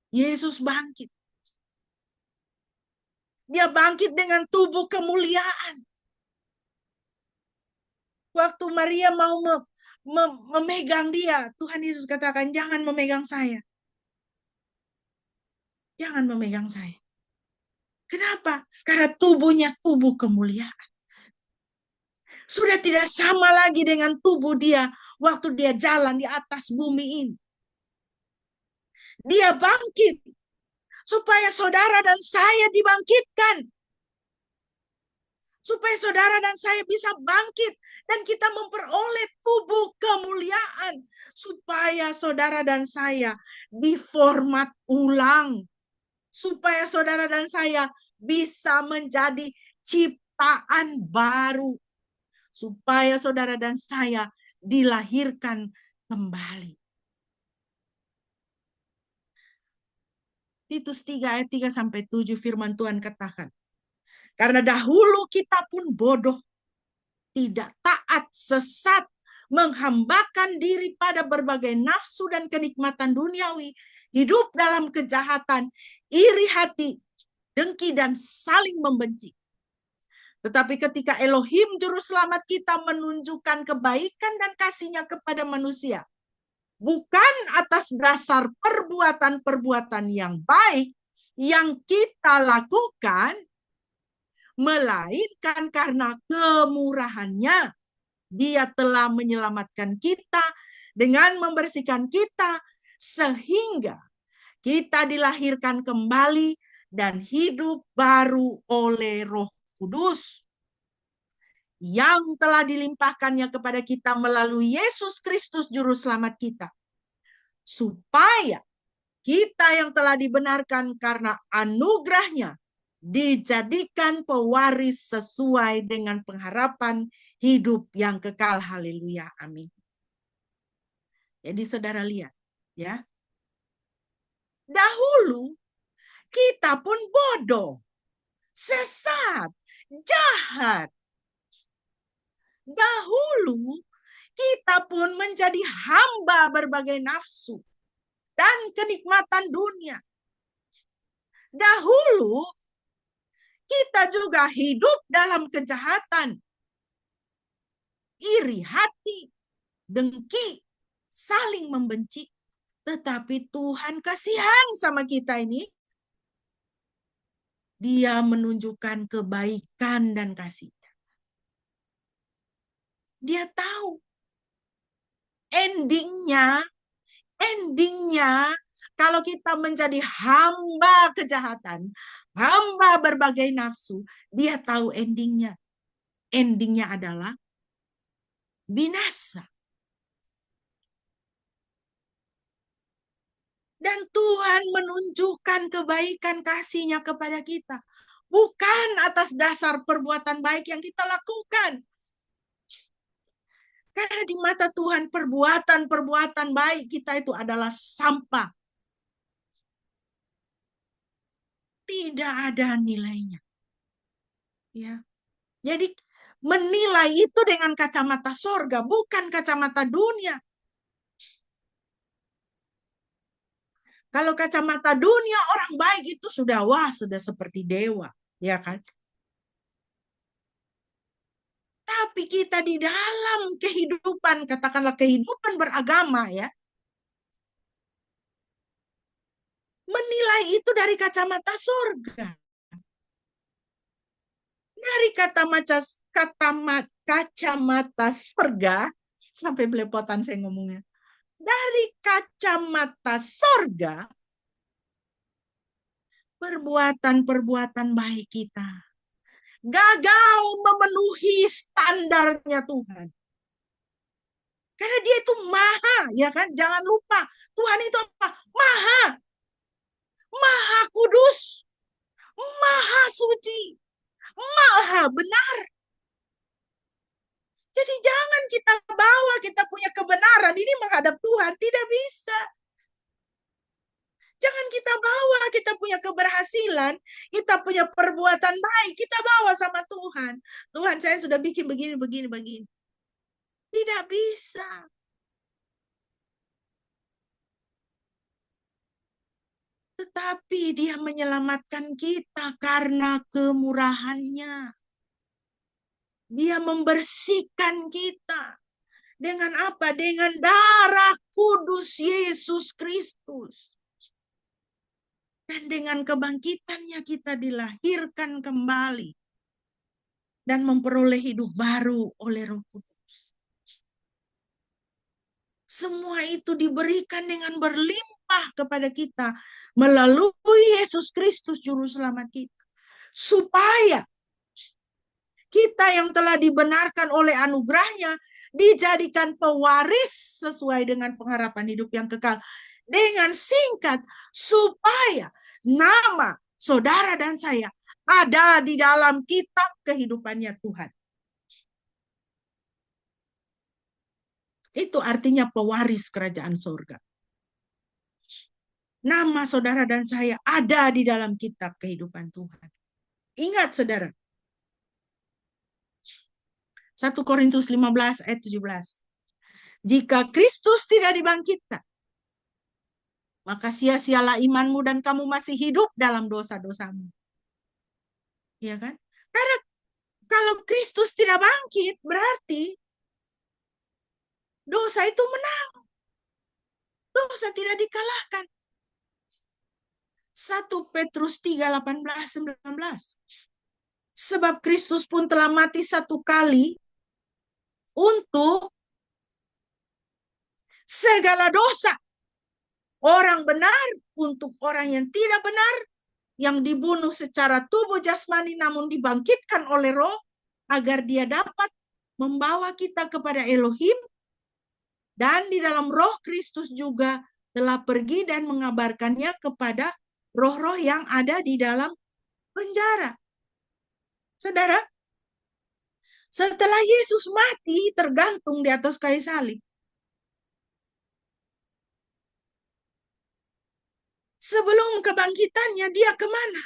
Yesus bangkit. Dia bangkit dengan tubuh kemuliaan. Waktu Maria mau memegang dia, Tuhan Yesus katakan, jangan memegang saya. Jangan memegang saya. Kenapa? Karena tubuhnya tubuh kemuliaan. Sudah tidak sama lagi dengan tubuh dia waktu dia jalan di atas bumi ini. Dia bangkit supaya saudara dan saya dibangkitkan. Supaya saudara dan saya bisa bangkit dan kita memperoleh tubuh kemuliaan. Supaya saudara dan saya diformat ulang. Supaya saudara dan saya bisa menjadi ciptaan baru. Supaya saudara dan saya dilahirkan kembali. Titus 3 ayat 3-7 firman Tuhan katakan. Karena dahulu kita pun bodoh, tidak taat, sesat, menghambakan diri pada berbagai nafsu dan kenikmatan duniawi, hidup dalam kejahatan, iri hati, dengki, dan saling membenci. Tetapi ketika Elohim Juru Selamat kita menunjukkan kebaikan dan kasih-Nya kepada manusia, bukan atas dasar perbuatan-perbuatan yang baik yang kita lakukan, melainkan karena kemurahan-Nya, Dia telah menyelamatkan kita dengan membersihkan kita sehingga kita dilahirkan kembali dan hidup baru oleh Roh Kudus yang telah dilimpahkannya kepada kita melalui Yesus Kristus Juru Selamat kita. Supaya kita yang telah dibenarkan karena anugerah-Nya dijadikan pewaris sesuai dengan pengharapan hidup yang kekal. Haleluya. Amin. Jadi saudara lihat ya. Dahulu kita pun bodoh, sesat, jahat. Dahulu kita pun menjadi hamba berbagai nafsu dan kenikmatan dunia. Dahulu kita juga hidup dalam kejahatan, iri hati, dengki, saling membenci. Tetapi Tuhan kasihan sama kita ini. Dia menunjukkan kebaikan dan kasih-Nya. Dia tahu endingnya kalau kita menjadi hamba kejahatan, hamba berbagai nafsu, dia tahu endingnya. Endingnya adalah binasa. Dan Tuhan menunjukkan kebaikan kasih-Nya kepada kita. Bukan atas dasar perbuatan baik yang kita lakukan. Karena di mata Tuhan perbuatan-perbuatan baik kita itu adalah sampah. Tidak ada nilainya. Ya. Jadi menilai itu dengan kacamata sorga, bukan kacamata dunia. Kalau kacamata dunia, orang baik itu sudah seperti dewa, ya kan? Tapi kita di dalam kehidupan, katakanlah kehidupan beragama, ya, menilai itu dari kacamata surga. Dari kacamata surga, sampai belepotan saya ngomongnya. Dari kacamata sorga, perbuatan-perbuatan baik kita gagal memenuhi standarnya Tuhan. Karena dia itu maha, ya kan? Jangan lupa, Tuhan itu apa? Maha. Maha kudus, maha suci, maha benar. Jadi jangan kita bawa kita punya kebenaran ini menghadap Tuhan, tidak bisa. Jangan kita bawa kita punya keberhasilan, kita punya perbuatan baik, kita bawa sama Tuhan. Tuhan, saya sudah bikin begini. Tidak bisa. Tetapi Dia menyelamatkan kita karena kemurahan-Nya. Dia membersihkan kita. Dengan apa? Dengan darah kudus Yesus Kristus. Dan dengan kebangkitannya kita dilahirkan kembali. Dan memperoleh hidup baru oleh Roh Kudus. Semua itu diberikan dengan berlimpah kepada kita. Melalui Yesus Kristus Juru Selamat kita. Supaya kita yang telah dibenarkan oleh anugerahnya dijadikan pewaris sesuai dengan pengharapan hidup yang kekal. Dengan singkat, supaya nama saudara dan saya ada di dalam kitab kehidupannya Tuhan. Itu artinya pewaris kerajaan surga. Nama saudara dan saya ada di dalam kitab kehidupan Tuhan. Ingat saudara, 1 Korintus 15 ayat 17. Jika Kristus tidak dibangkitkan, maka sia-sialah imanmu dan kamu masih hidup dalam dosa-dosamu. Ya kan? Karena kalau Kristus tidak bangkit, berarti dosa itu menang. Dosa tidak dikalahkan. 1 Petrus 3, 18, 19. Sebab Kristus pun telah mati satu kali untuk segala dosa. Orang benar untuk orang yang tidak benar, yang dibunuh secara tubuh jasmani namun dibangkitkan oleh roh, agar dia dapat membawa kita kepada Elohim. Dan di dalam roh Kristus juga telah pergi dan mengabarkannya kepada roh-roh yang ada di dalam penjara. Saudara, setelah Yesus mati tergantung di atas kayu salib, sebelum kebangkitannya dia kemana?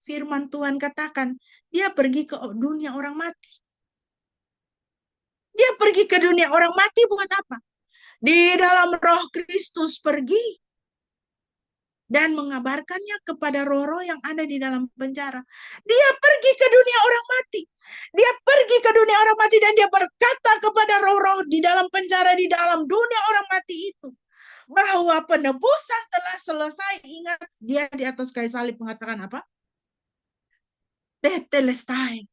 Firman Tuhan katakan, dia pergi ke dunia orang mati. Dia pergi ke dunia orang mati buat apa? Di dalam roh Kristus pergi dan mengabarkannya kepada roh-roh yang ada di dalam penjara. Dia pergi ke dunia orang mati. Dia pergi ke dunia orang mati dan dia berkata kepada roh-roh di dalam penjara, di dalam dunia orang mati itu, bahwa penebusan telah selesai. Ingat, dia di atas kayu salib mengatakan apa? Tetelestai.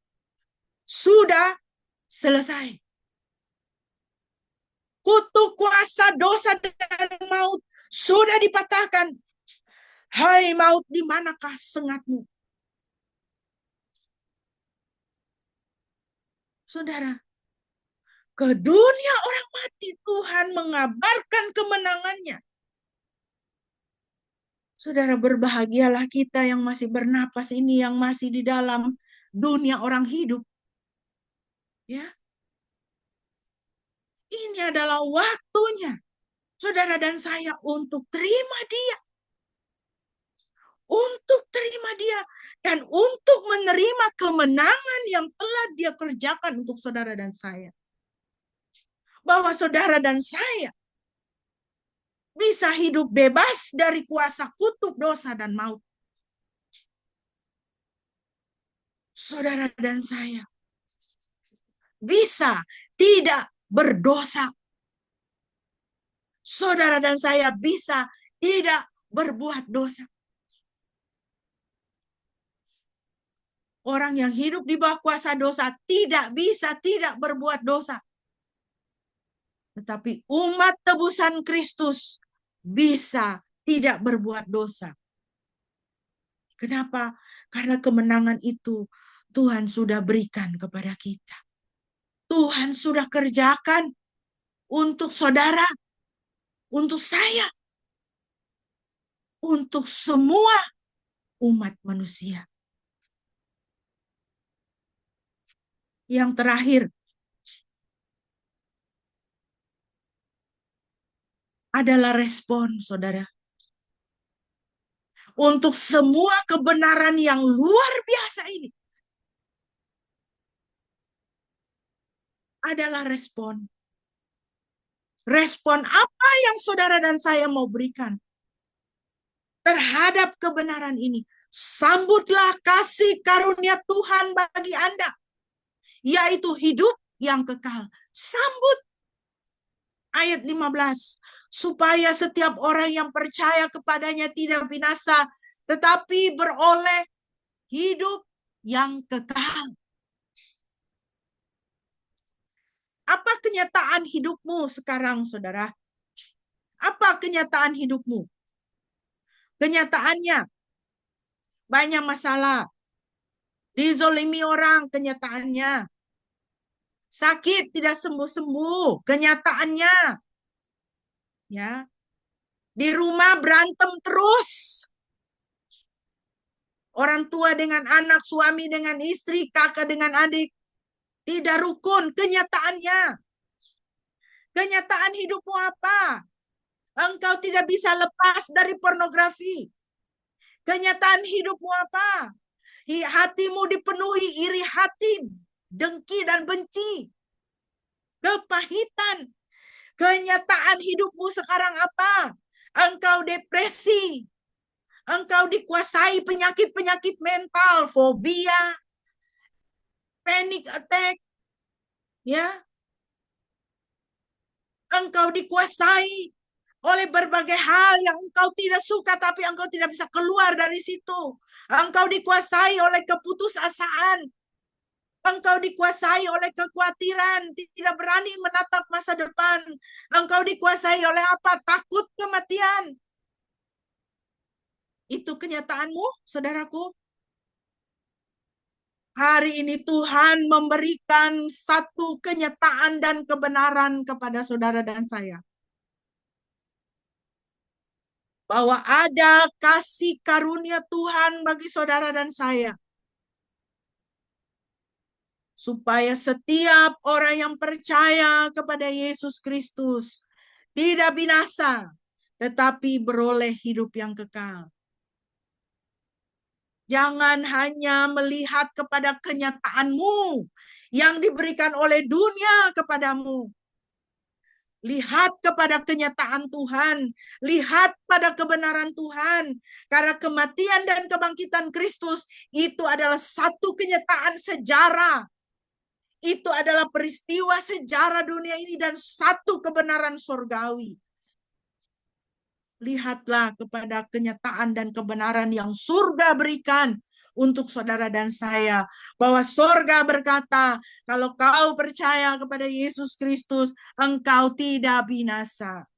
Sudah selesai. Kutuk kuasa dosa dan maut sudah dipatahkan. Hai maut, di manakah sengatmu? Saudara, ke dunia orang mati Tuhan mengabarkan kemenangannya. Saudara, berbahagialah kita yang masih bernapas ini, yang masih di dalam dunia orang hidup. Ya, ini adalah waktunya saudara dan saya untuk terima dia. Untuk terima dia dan untuk menerima kemenangan yang telah dia kerjakan untuk saudara dan saya. Bahwa saudara dan saya bisa hidup bebas dari kuasa kutuk dosa dan maut. Saudara dan saya bisa tidak berdosa. Saudara dan saya bisa tidak berbuat dosa. Orang yang hidup di bawah kuasa dosa tidak bisa tidak berbuat dosa. Tetapi umat tebusan Kristus bisa tidak berbuat dosa. Kenapa? Karena kemenangan itu Tuhan sudah berikan kepada kita. Tuhan sudah kerjakan untuk saudara, untuk saya, untuk semua umat manusia. Yang terakhir adalah respon, saudara. Untuk semua kebenaran yang luar biasa ini adalah respon. Respon apa yang saudara dan saya mau berikan terhadap kebenaran ini? Sambutlah kasih karunia Tuhan bagi Anda, yaitu hidup yang kekal. Sambut. Ayat 15. Supaya setiap orang yang percaya kepadanya tidak binasa, tetapi beroleh hidup yang kekal. Apa kenyataan hidupmu sekarang, saudara? Apa kenyataan hidupmu? Kenyataannya banyak masalah. Dizolimi orang, kenyataannya. Sakit tidak sembuh-sembuh, kenyataannya. Ya. Di rumah berantem terus. Orang tua dengan anak, suami dengan istri, kakak dengan adik. Tidak rukun, kenyataannya. Kenyataan hidupmu apa? Engkau tidak bisa lepas dari pornografi. Kenyataan hidupmu apa? Hatimu dipenuhi iri hati, dengki dan benci, kepahitan. Kenyataan hidupmu sekarang apa? Engkau depresi. Engkau dikuasai penyakit-penyakit mental, fobia, panic attack. Ya. Engkau dikuasai oleh berbagai hal yang engkau tidak suka, tapi engkau tidak bisa keluar dari situ. Engkau dikuasai oleh keputusasaan. Engkau dikuasai oleh kekhawatiran, tidak berani menatap masa depan. Engkau dikuasai oleh apa? Takut kematian. Itu kenyataanmu, saudaraku. Hari ini Tuhan memberikan satu kenyataan dan kebenaran kepada saudara dan saya. Bahwa ada kasih karunia Tuhan bagi saudara dan saya. Supaya setiap orang yang percaya kepada Yesus Kristus tidak binasa, tetapi beroleh hidup yang kekal. Jangan hanya melihat kepada kenyataanmu yang diberikan oleh dunia kepadamu. Lihat kepada kenyataan Tuhan. Lihat pada kebenaran Tuhan. Karena kematian dan kebangkitan Kristus itu adalah satu kenyataan sejarah. Itu adalah peristiwa sejarah dunia ini dan satu kebenaran surgawi. Lihatlah kepada kenyataan dan kebenaran yang surga berikan untuk saudara dan saya. Bahwa surga berkata, kalau kau percaya kepada Yesus Kristus, engkau tidak binasa.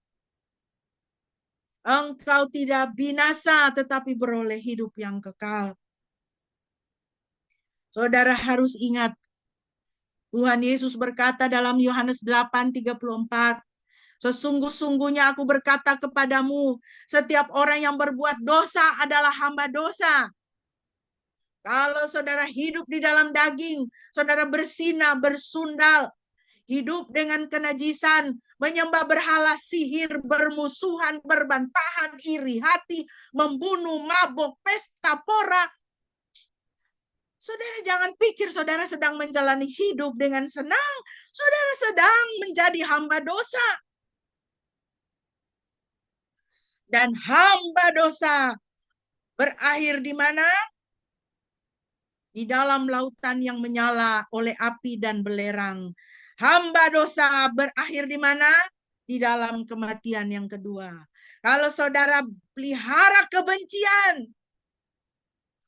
Engkau tidak binasa, tetapi beroleh hidup yang kekal. Saudara harus ingat, Tuhan Yesus berkata dalam Yohanes 8:34, sesungguh-sungguhnya aku berkata kepadamu, setiap orang yang berbuat dosa adalah hamba dosa. Kalau saudara hidup di dalam daging, saudara bersinah, bersundal, hidup dengan kenajisan, menyembah berhala, sihir, bermusuhan, berbantahan, iri hati, membunuh, mabuk, pesta pora. Saudara jangan pikir saudara sedang menjalani hidup dengan senang. Saudara sedang menjadi hamba dosa. Dan hamba dosa berakhir di mana? Di dalam lautan yang menyala oleh api dan belerang. Hamba dosa berakhir di mana? Di dalam kematian yang kedua. Kalau saudara pelihara kebencian,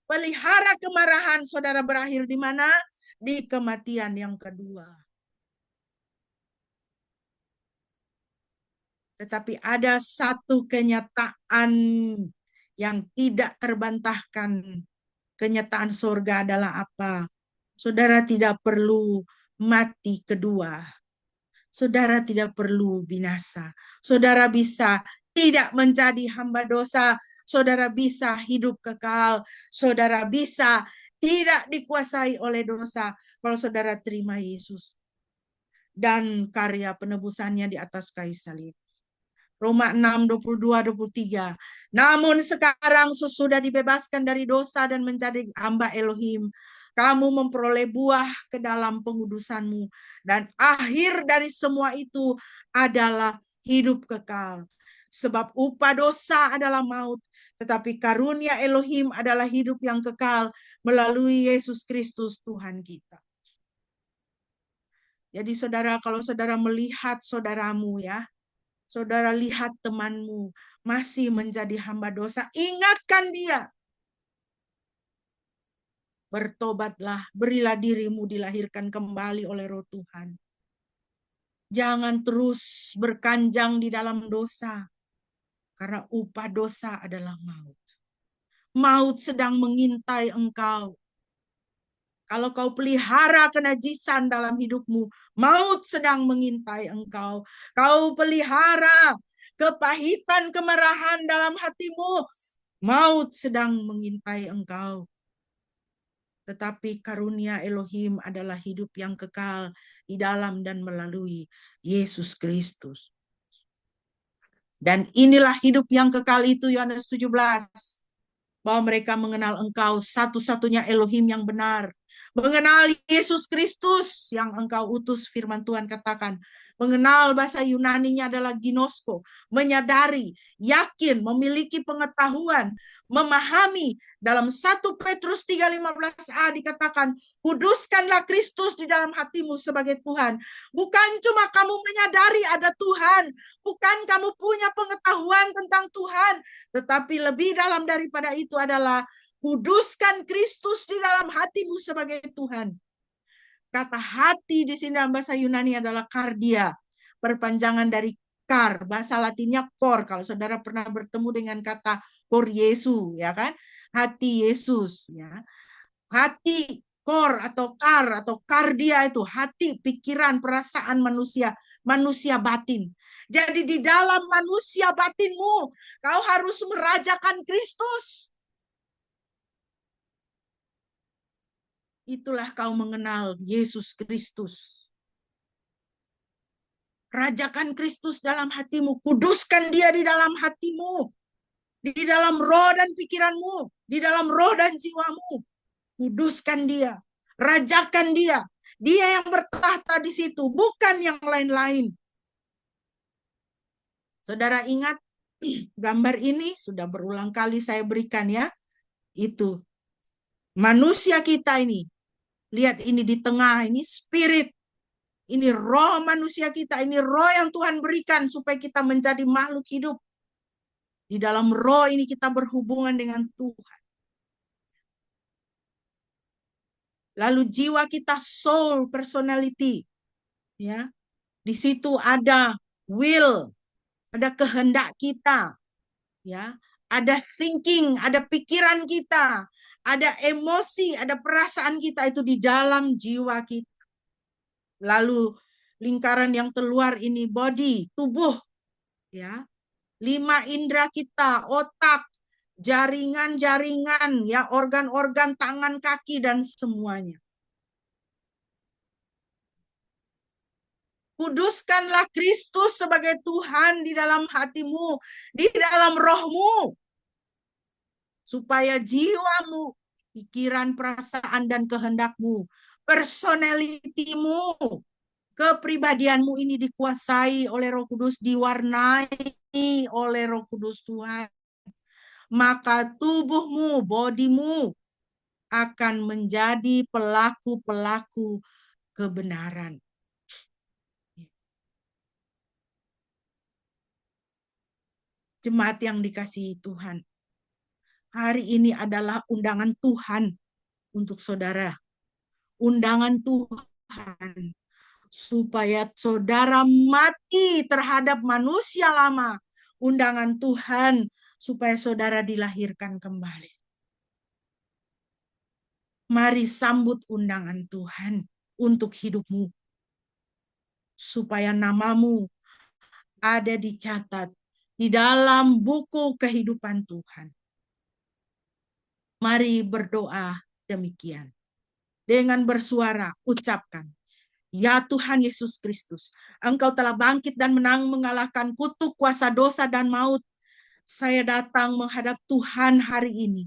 pelihara kemarahan, saudara berakhir di mana? Di kematian yang kedua. Tetapi ada satu kenyataan yang tidak terbantahkan. Kenyataan surga adalah apa? Saudara tidak perlu mati kedua. Saudara tidak perlu binasa. Saudara bisa tidak menjadi hamba dosa. Saudara bisa hidup kekal. Saudara bisa tidak dikuasai oleh dosa. Kalau saudara terima Yesus dan karya penebusannya di atas kayu salib. Roma 6:22-23. Namun sekarang sesudah dibebaskan dari dosa dan menjadi hamba Elohim, kamu memperoleh buah ke dalam pengudusanmu. Dan akhir dari semua itu adalah hidup kekal. Sebab upah dosa adalah maut, tetapi karunia Elohim adalah hidup yang kekal melalui Yesus Kristus Tuhan kita. Jadi saudara, kalau saudara melihat saudaramu ya, saudara lihat temanmu masih menjadi hamba dosa, ingatkan dia. Bertobatlah, berilah dirimu dilahirkan kembali oleh Roh Tuhan. Jangan terus berkanjang di dalam dosa, karena upah dosa adalah maut. Maut sedang mengintai engkau. Kalau kau pelihara kenajisan dalam hidupmu, maut sedang mengintai engkau. Kau pelihara kepahitan, kemarahan dalam hatimu, maut sedang mengintai engkau. Tetapi karunia Elohim adalah hidup yang kekal di dalam dan melalui Yesus Kristus. Dan inilah hidup yang kekal itu, Yohanes 17. Bahwa mereka mengenal engkau satu-satunya Elohim yang benar. Mengenal Yesus Kristus yang engkau utus, firman Tuhan katakan. Mengenal bahasa Yunaninya adalah ginosko. Menyadari, yakin, memiliki pengetahuan, memahami. Dalam 1 Petrus 3:15a dikatakan, kuduskanlah Kristus di dalam hatimu sebagai Tuhan. Bukan cuma kamu menyadari ada Tuhan. Bukan kamu punya pengetahuan tentang Tuhan. Tetapi lebih dalam daripada itu adalah kuduskan Kristus di dalam hatimu sebagai Tuhan. Kata hati di sini dalam bahasa Yunani adalah kardia, perpanjangan dari kar, bahasa Latinnya kor. Kalau saudara pernah bertemu dengan kata kor Yesus, ya kan? Hati Yesus, ya. Hati kor atau kar atau kardia itu hati, pikiran, perasaan manusia, manusia batin. Jadi di dalam manusia batinmu, kau harus merajakan Kristus. Itulah kau mengenal Yesus Kristus. Rajakan Kristus dalam hatimu. Kuduskan dia di dalam hatimu. Di dalam roh dan pikiranmu. Di dalam roh dan jiwamu. Kuduskan dia. Rajakan dia. Dia yang bertahta di situ. Bukan yang lain-lain. Saudara ingat gambar ini sudah berulang kali saya berikan ya. Itu manusia kita ini. Lihat ini di tengah, ini spirit. Ini roh manusia kita, ini roh yang Tuhan berikan supaya kita menjadi makhluk hidup. Di dalam roh ini kita berhubungan dengan Tuhan. Lalu jiwa kita soul, personality. Ya. Di situ ada will, ada kehendak kita. Ya. Ada thinking, ada pikiran kita, ada emosi, ada perasaan kita itu di dalam jiwa kita. Lalu lingkaran yang keluar ini body, tubuh. Ya. 5 indera kita, otak, jaringan-jaringan, ya, organ-organ tangan, kaki, dan semuanya. Kuduskanlah Kristus sebagai Tuhan di dalam hatimu, di dalam rohmu, supaya jiwamu, pikiran, perasaan, dan kehendakmu, personalitimu, kepribadianmu ini dikuasai oleh Roh Kudus, diwarnai oleh Roh Kudus Tuhan. Maka tubuhmu, bodimu akan menjadi pelaku-pelaku kebenaran. Jemaat yang dikasihi Tuhan, hari ini adalah undangan Tuhan untuk saudara. Undangan Tuhan supaya saudara mati terhadap manusia lama. Undangan Tuhan supaya saudara dilahirkan kembali. Mari sambut undangan Tuhan untuk hidupmu. Supaya namamu ada dicatat di dalam buku kehidupan Tuhan. Mari berdoa demikian. Dengan bersuara, ucapkan, ya Tuhan Yesus Kristus, Engkau telah bangkit dan menang mengalahkan kutuk, kuasa dosa, dan maut. Saya datang menghadap Tuhan hari ini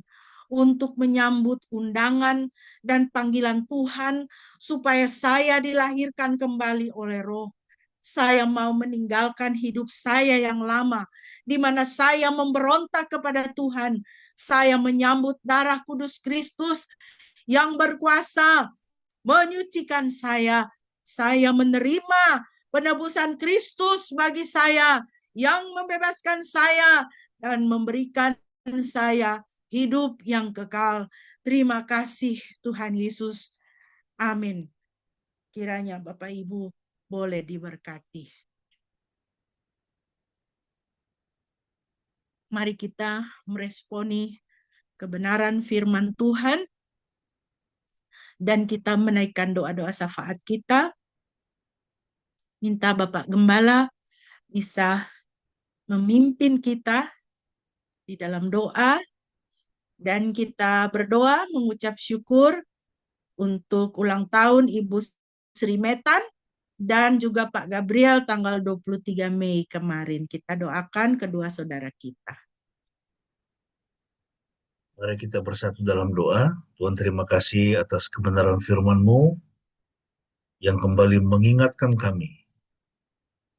untuk menyambut undangan dan panggilan Tuhan supaya saya dilahirkan kembali oleh Roh. Saya mau meninggalkan hidup saya yang lama, di mana saya memberontak kepada Tuhan. Saya menyambut darah kudus Kristus yang berkuasa menyucikan saya. Saya menerima penebusan Kristus bagi saya yang membebaskan saya dan memberikan saya hidup yang kekal. Terima kasih Tuhan Yesus. Amin. Kiranya Bapak Ibu boleh diberkati. Mari kita meresponi kebenaran firman Tuhan dan kita menaikkan doa-doa syafaat kita. Minta Bapak Gembala bisa memimpin kita di dalam doa dan kita berdoa mengucap syukur untuk ulang tahun Ibu Sri Metan dan juga Pak Gabriel tanggal 23 Mei kemarin. Kita doakan kedua saudara kita. Mari kita bersatu dalam doa. Tuhan, terima kasih atas kebenaran firman-Mu yang kembali mengingatkan kami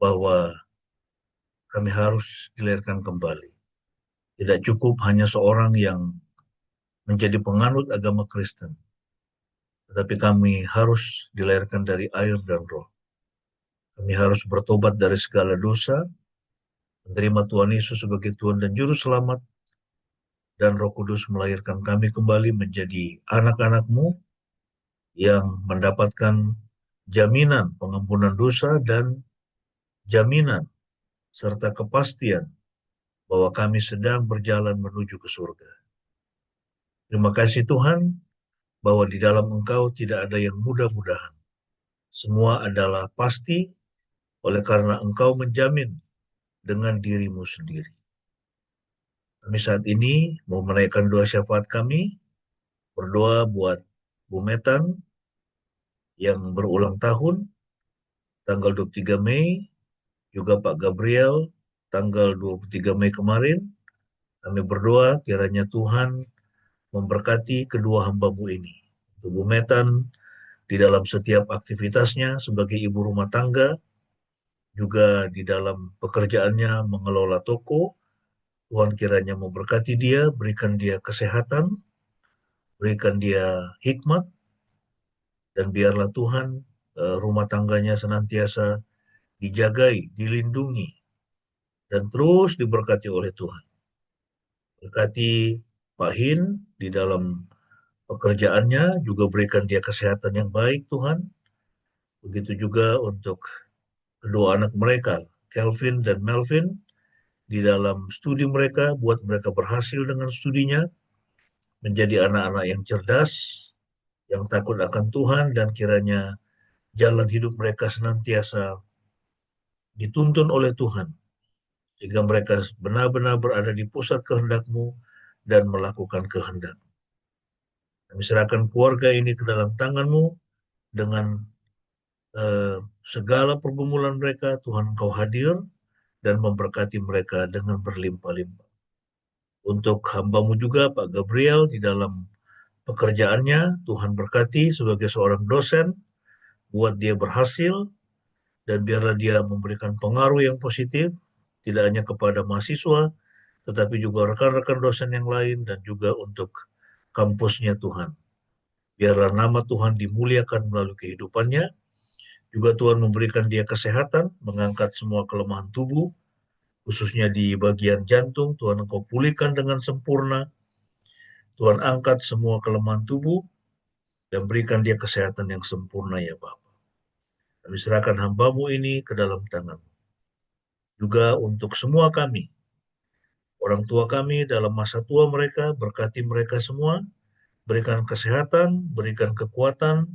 bahwa kami harus dilahirkan kembali. Tidak cukup hanya seorang yang menjadi penganut agama Kristen, tetapi kami harus dilahirkan dari air dan roh. Kami harus bertobat dari segala dosa, menerima Tuhan Yesus sebagai Tuhan dan Juru Selamat, dan Roh Kudus melahirkan kami kembali menjadi anak-anak-Mu yang mendapatkan jaminan pengampunan dosa dan jaminan serta kepastian bahwa kami sedang berjalan menuju ke surga. Terima kasih Tuhan, bahwa di dalam Engkau tidak ada yang mudah-mudahan. Semua adalah pasti, oleh karena Engkau menjamin dengan diri-Mu sendiri. Kami saat ini mau menaikkan doa syafaat kami, berdoa buat Bu Metan yang berulang tahun, tanggal 23 Mei, juga Pak Gabriel, tanggal 23 Mei kemarin. Kami berdoa kiranya Tuhan memberkati kedua hamba-Mu ini. Bu Metan di dalam setiap aktivitasnya sebagai ibu rumah tangga, juga di dalam pekerjaannya mengelola toko. Tuhan kiranya memberkati dia, berikan dia kesehatan, berikan dia hikmat, dan biarlah Tuhan rumah tangganya senantiasa dijagai, dilindungi, dan terus diberkati oleh Tuhan. Berkati Pak Hin di dalam pekerjaannya, juga berikan dia kesehatan yang baik Tuhan. Begitu juga untuk kedua anak mereka, Kelvin dan Melvin, di dalam studi mereka, buat mereka berhasil dengan studinya, menjadi anak-anak yang cerdas, yang takut akan Tuhan, dan kiranya jalan hidup mereka senantiasa dituntun oleh Tuhan, sehingga mereka benar-benar berada di pusat kehendak-Mu dan melakukan kehendak. Kami serahkan keluarga ini ke dalam tangan-Mu dengan segala pergumulan mereka. Tuhan Engkau hadir dan memberkati mereka dengan berlimpah-limpah. Untuk hamba-Mu juga Pak Gabriel di dalam pekerjaannya, Tuhan berkati sebagai seorang dosen, buat dia berhasil, dan biarlah dia memberikan pengaruh yang positif, tidak hanya kepada mahasiswa, tetapi juga rekan-rekan dosen yang lain, dan juga untuk kampusnya Tuhan. Biarlah nama Tuhan dimuliakan melalui kehidupannya. Juga Tuhan memberikan dia kesehatan, mengangkat semua kelemahan tubuh, khususnya di bagian jantung. Tuhan Engkau pulihkan dengan sempurna. Tuhan angkat semua kelemahan tubuh, dan berikan dia kesehatan yang sempurna ya Bapa. Kami serahkan hamba-Mu ini ke dalam tangan-Mu. Juga untuk semua kami, orang tua kami dalam masa tua mereka, berkati mereka semua, berikan kesehatan, berikan kekuatan,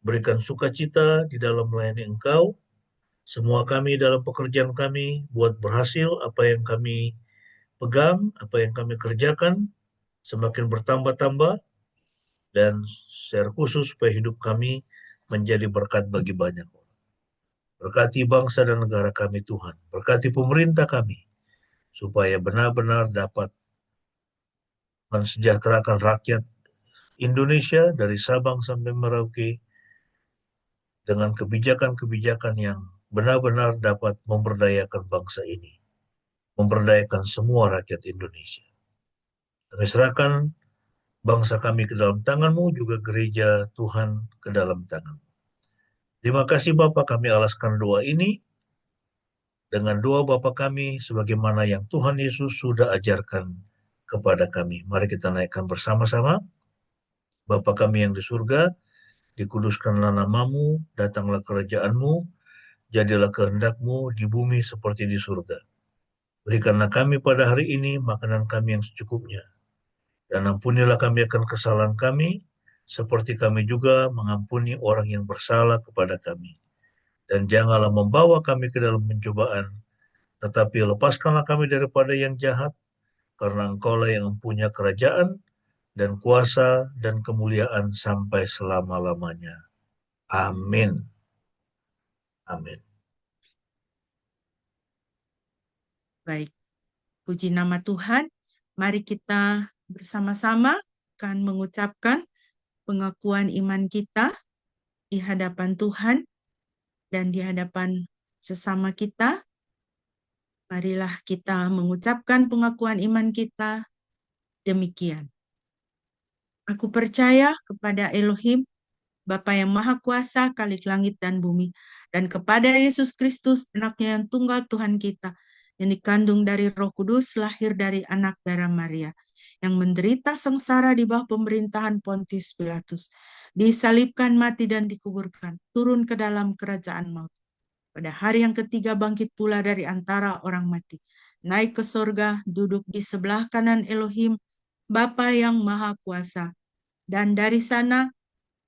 berikan sukacita di dalam melayani Engkau. Semua kami dalam pekerjaan kami, buat berhasil apa yang kami pegang, apa yang kami kerjakan, semakin bertambah-tambah, dan secara khusus supaya hidup kami menjadi berkat bagi banyak orang. Berkati bangsa dan negara kami Tuhan, berkati pemerintah kami, supaya benar-benar dapat mensejahterakan rakyat Indonesia dari Sabang sampai Merauke dengan kebijakan-kebijakan yang benar-benar dapat memberdayakan bangsa ini, memberdayakan semua rakyat Indonesia. Kami serahkan bangsa kami ke dalam tangan-Mu, juga gereja Tuhan ke dalam tangan. Terima kasih Bapa, kami alaskan doa ini dengan doa Bapa kami sebagaimana yang Tuhan Yesus sudah ajarkan kepada kami. Mari kita naikkan bersama-sama. Bapa kami yang di surga, dikuduskanlah nama-Mu, datanglah kerajaan-Mu, jadilah kehendak-Mu di bumi seperti di surga. Berikanlah kami pada hari ini makanan kami yang secukupnya, dan ampunilah kami akan kesalahan kami, seperti kami juga mengampuni orang yang bersalah kepada kami. Dan janganlah membawa kami ke dalam pencobaan, tetapi lepaskanlah kami daripada yang jahat, karena Engkaulah yang mempunyai kerajaan, dan kuasa, dan kemuliaan sampai selama-lamanya. Amin. Amin. Baik, puji nama Tuhan. Mari kita bersama-sama akan mengucapkan pengakuan iman kita di hadapan Tuhan dan di hadapan sesama kita. Marilah kita mengucapkan pengakuan iman kita demikian. Aku percaya kepada Elohim, Bapa yang Maha Kuasa, Khalik langit dan bumi, dan kepada Yesus Kristus, anaknya yang tunggal Tuhan kita, yang dikandung dari Roh Kudus, lahir dari anak darah Maria, yang menderita sengsara di bawah pemerintahan Pontius Pilatus, disalibkan, mati dan dikuburkan, turun ke dalam kerajaan maut. Pada hari yang ketiga bangkit pula dari antara orang mati, naik ke sorga, duduk di sebelah kanan Elohim, Bapa yang Maha Kuasa, dan dari sana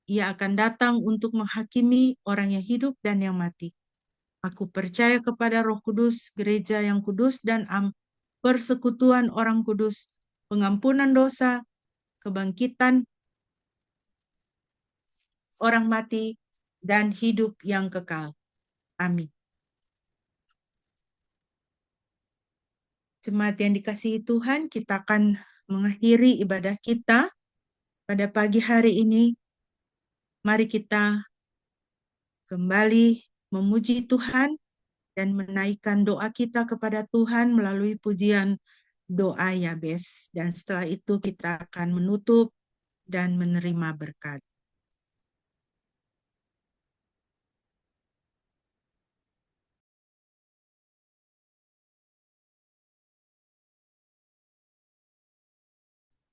Ia akan datang untuk menghakimi orang yang hidup dan yang mati. Aku percaya kepada Roh Kudus, gereja yang kudus dan persekutuan orang kudus, pengampunan dosa, kebangkitan orang mati, dan hidup yang kekal. Amin. Jemaat yang dikasihi Tuhan, kita akan mengakhiri ibadah kita pada pagi hari ini. Mari kita kembali memuji Tuhan dan menaikkan doa kita kepada Tuhan melalui pujian doa Yabes. Dan setelah itu kita akan menutup dan menerima berkat.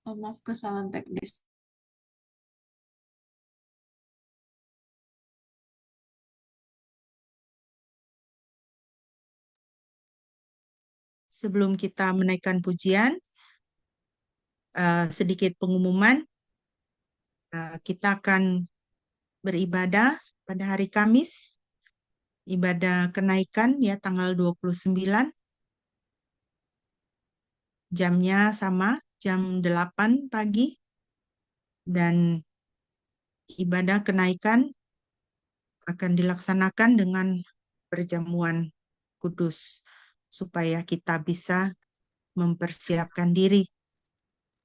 Oh, maaf, kesalahan teknis. Sebelum kita menaikkan pujian, sedikit pengumuman. Kita akan beribadah pada hari Kamis, ibadah kenaikan ya tanggal 29, jamnya sama, jam 8 pagi, dan ibadah kenaikan akan dilaksanakan dengan perjamuan kudus, supaya kita bisa mempersiapkan diri.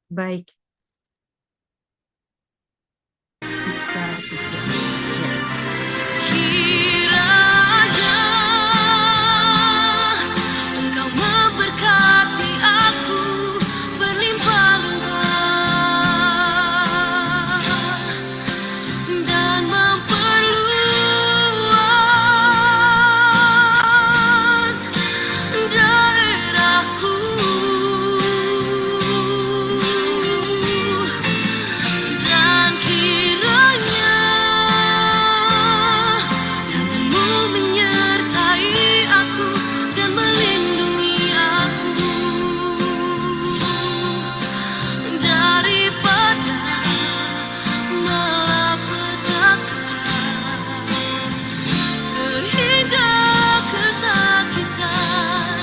Baik, kita puji Allah. Ya. Kiranya Engkau memberkati aku berlimpah-limpah dan memperluas daerahku. Dan kiranya tanganmu menyertai aku dan melindungi aku daripada malapetaka, sehingga kesakitan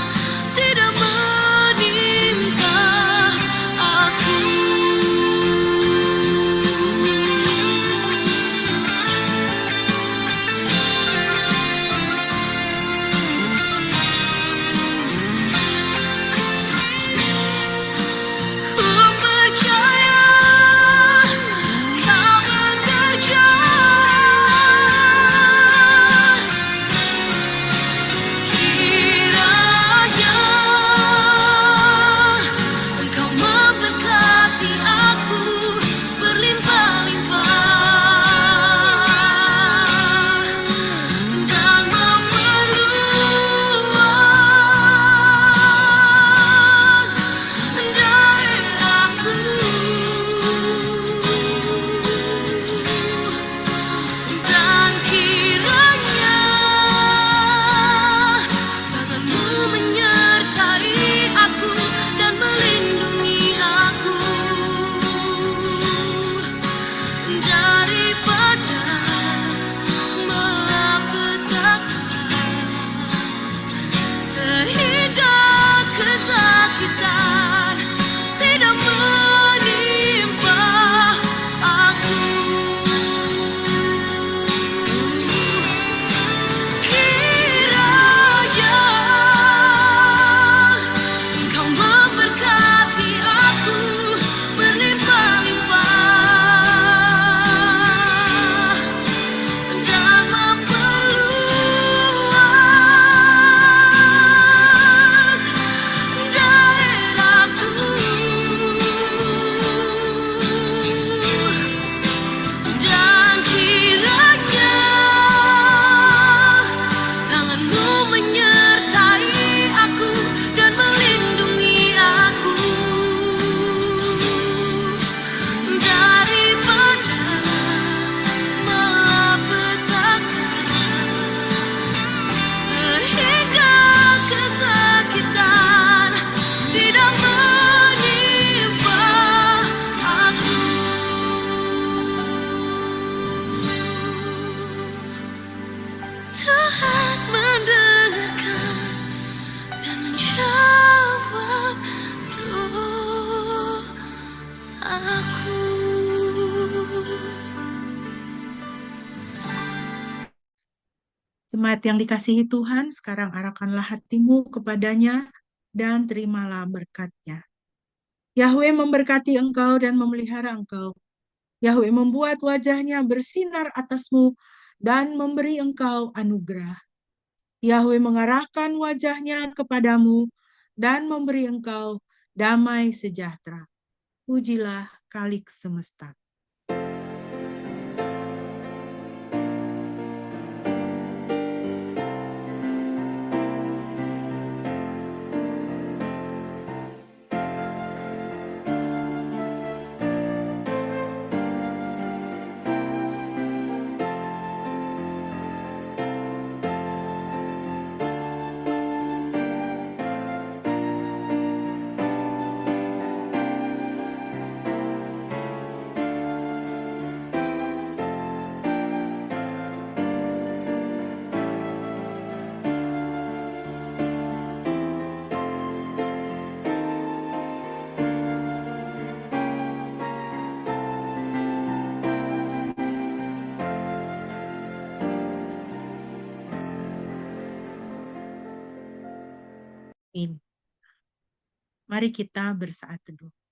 tidak menimpa aku. Ku percaya Kau bekerja, kiranya Engkau memberkati aku berlimpah-limpah dan memperluas daerahku. Dan kiranya tanganmu menyertai aku dan melindungi aku daripada malapetaka, sehingga kesakitan tidak menimpa aku. Kiranya Engkau memberkati aku berlimpah-limpah dan memperluas daerahku. Dan kiranya tanganmu menyertai aku dan melindungi aku daripada malapetaka, sehingga kesakitan tidak menimpa aku. Tuhan mendengarkan dan menjawab doaku. Jemaat yang dikasihi Tuhan, sekarang arahkanlah hatimu kepadanya dan terimalah berkat-Nya. Yahweh memberkati engkau dan memelihara engkau. Yahweh membuat wajah-Nya bersinar atasmu dan memberi engkau anugerah. Yahweh mengarahkan wajahnya kepadamu dan memberi engkau damai sejahtera. Pujilah Khalik semesta. Amin. Mari kita bersaat teduh.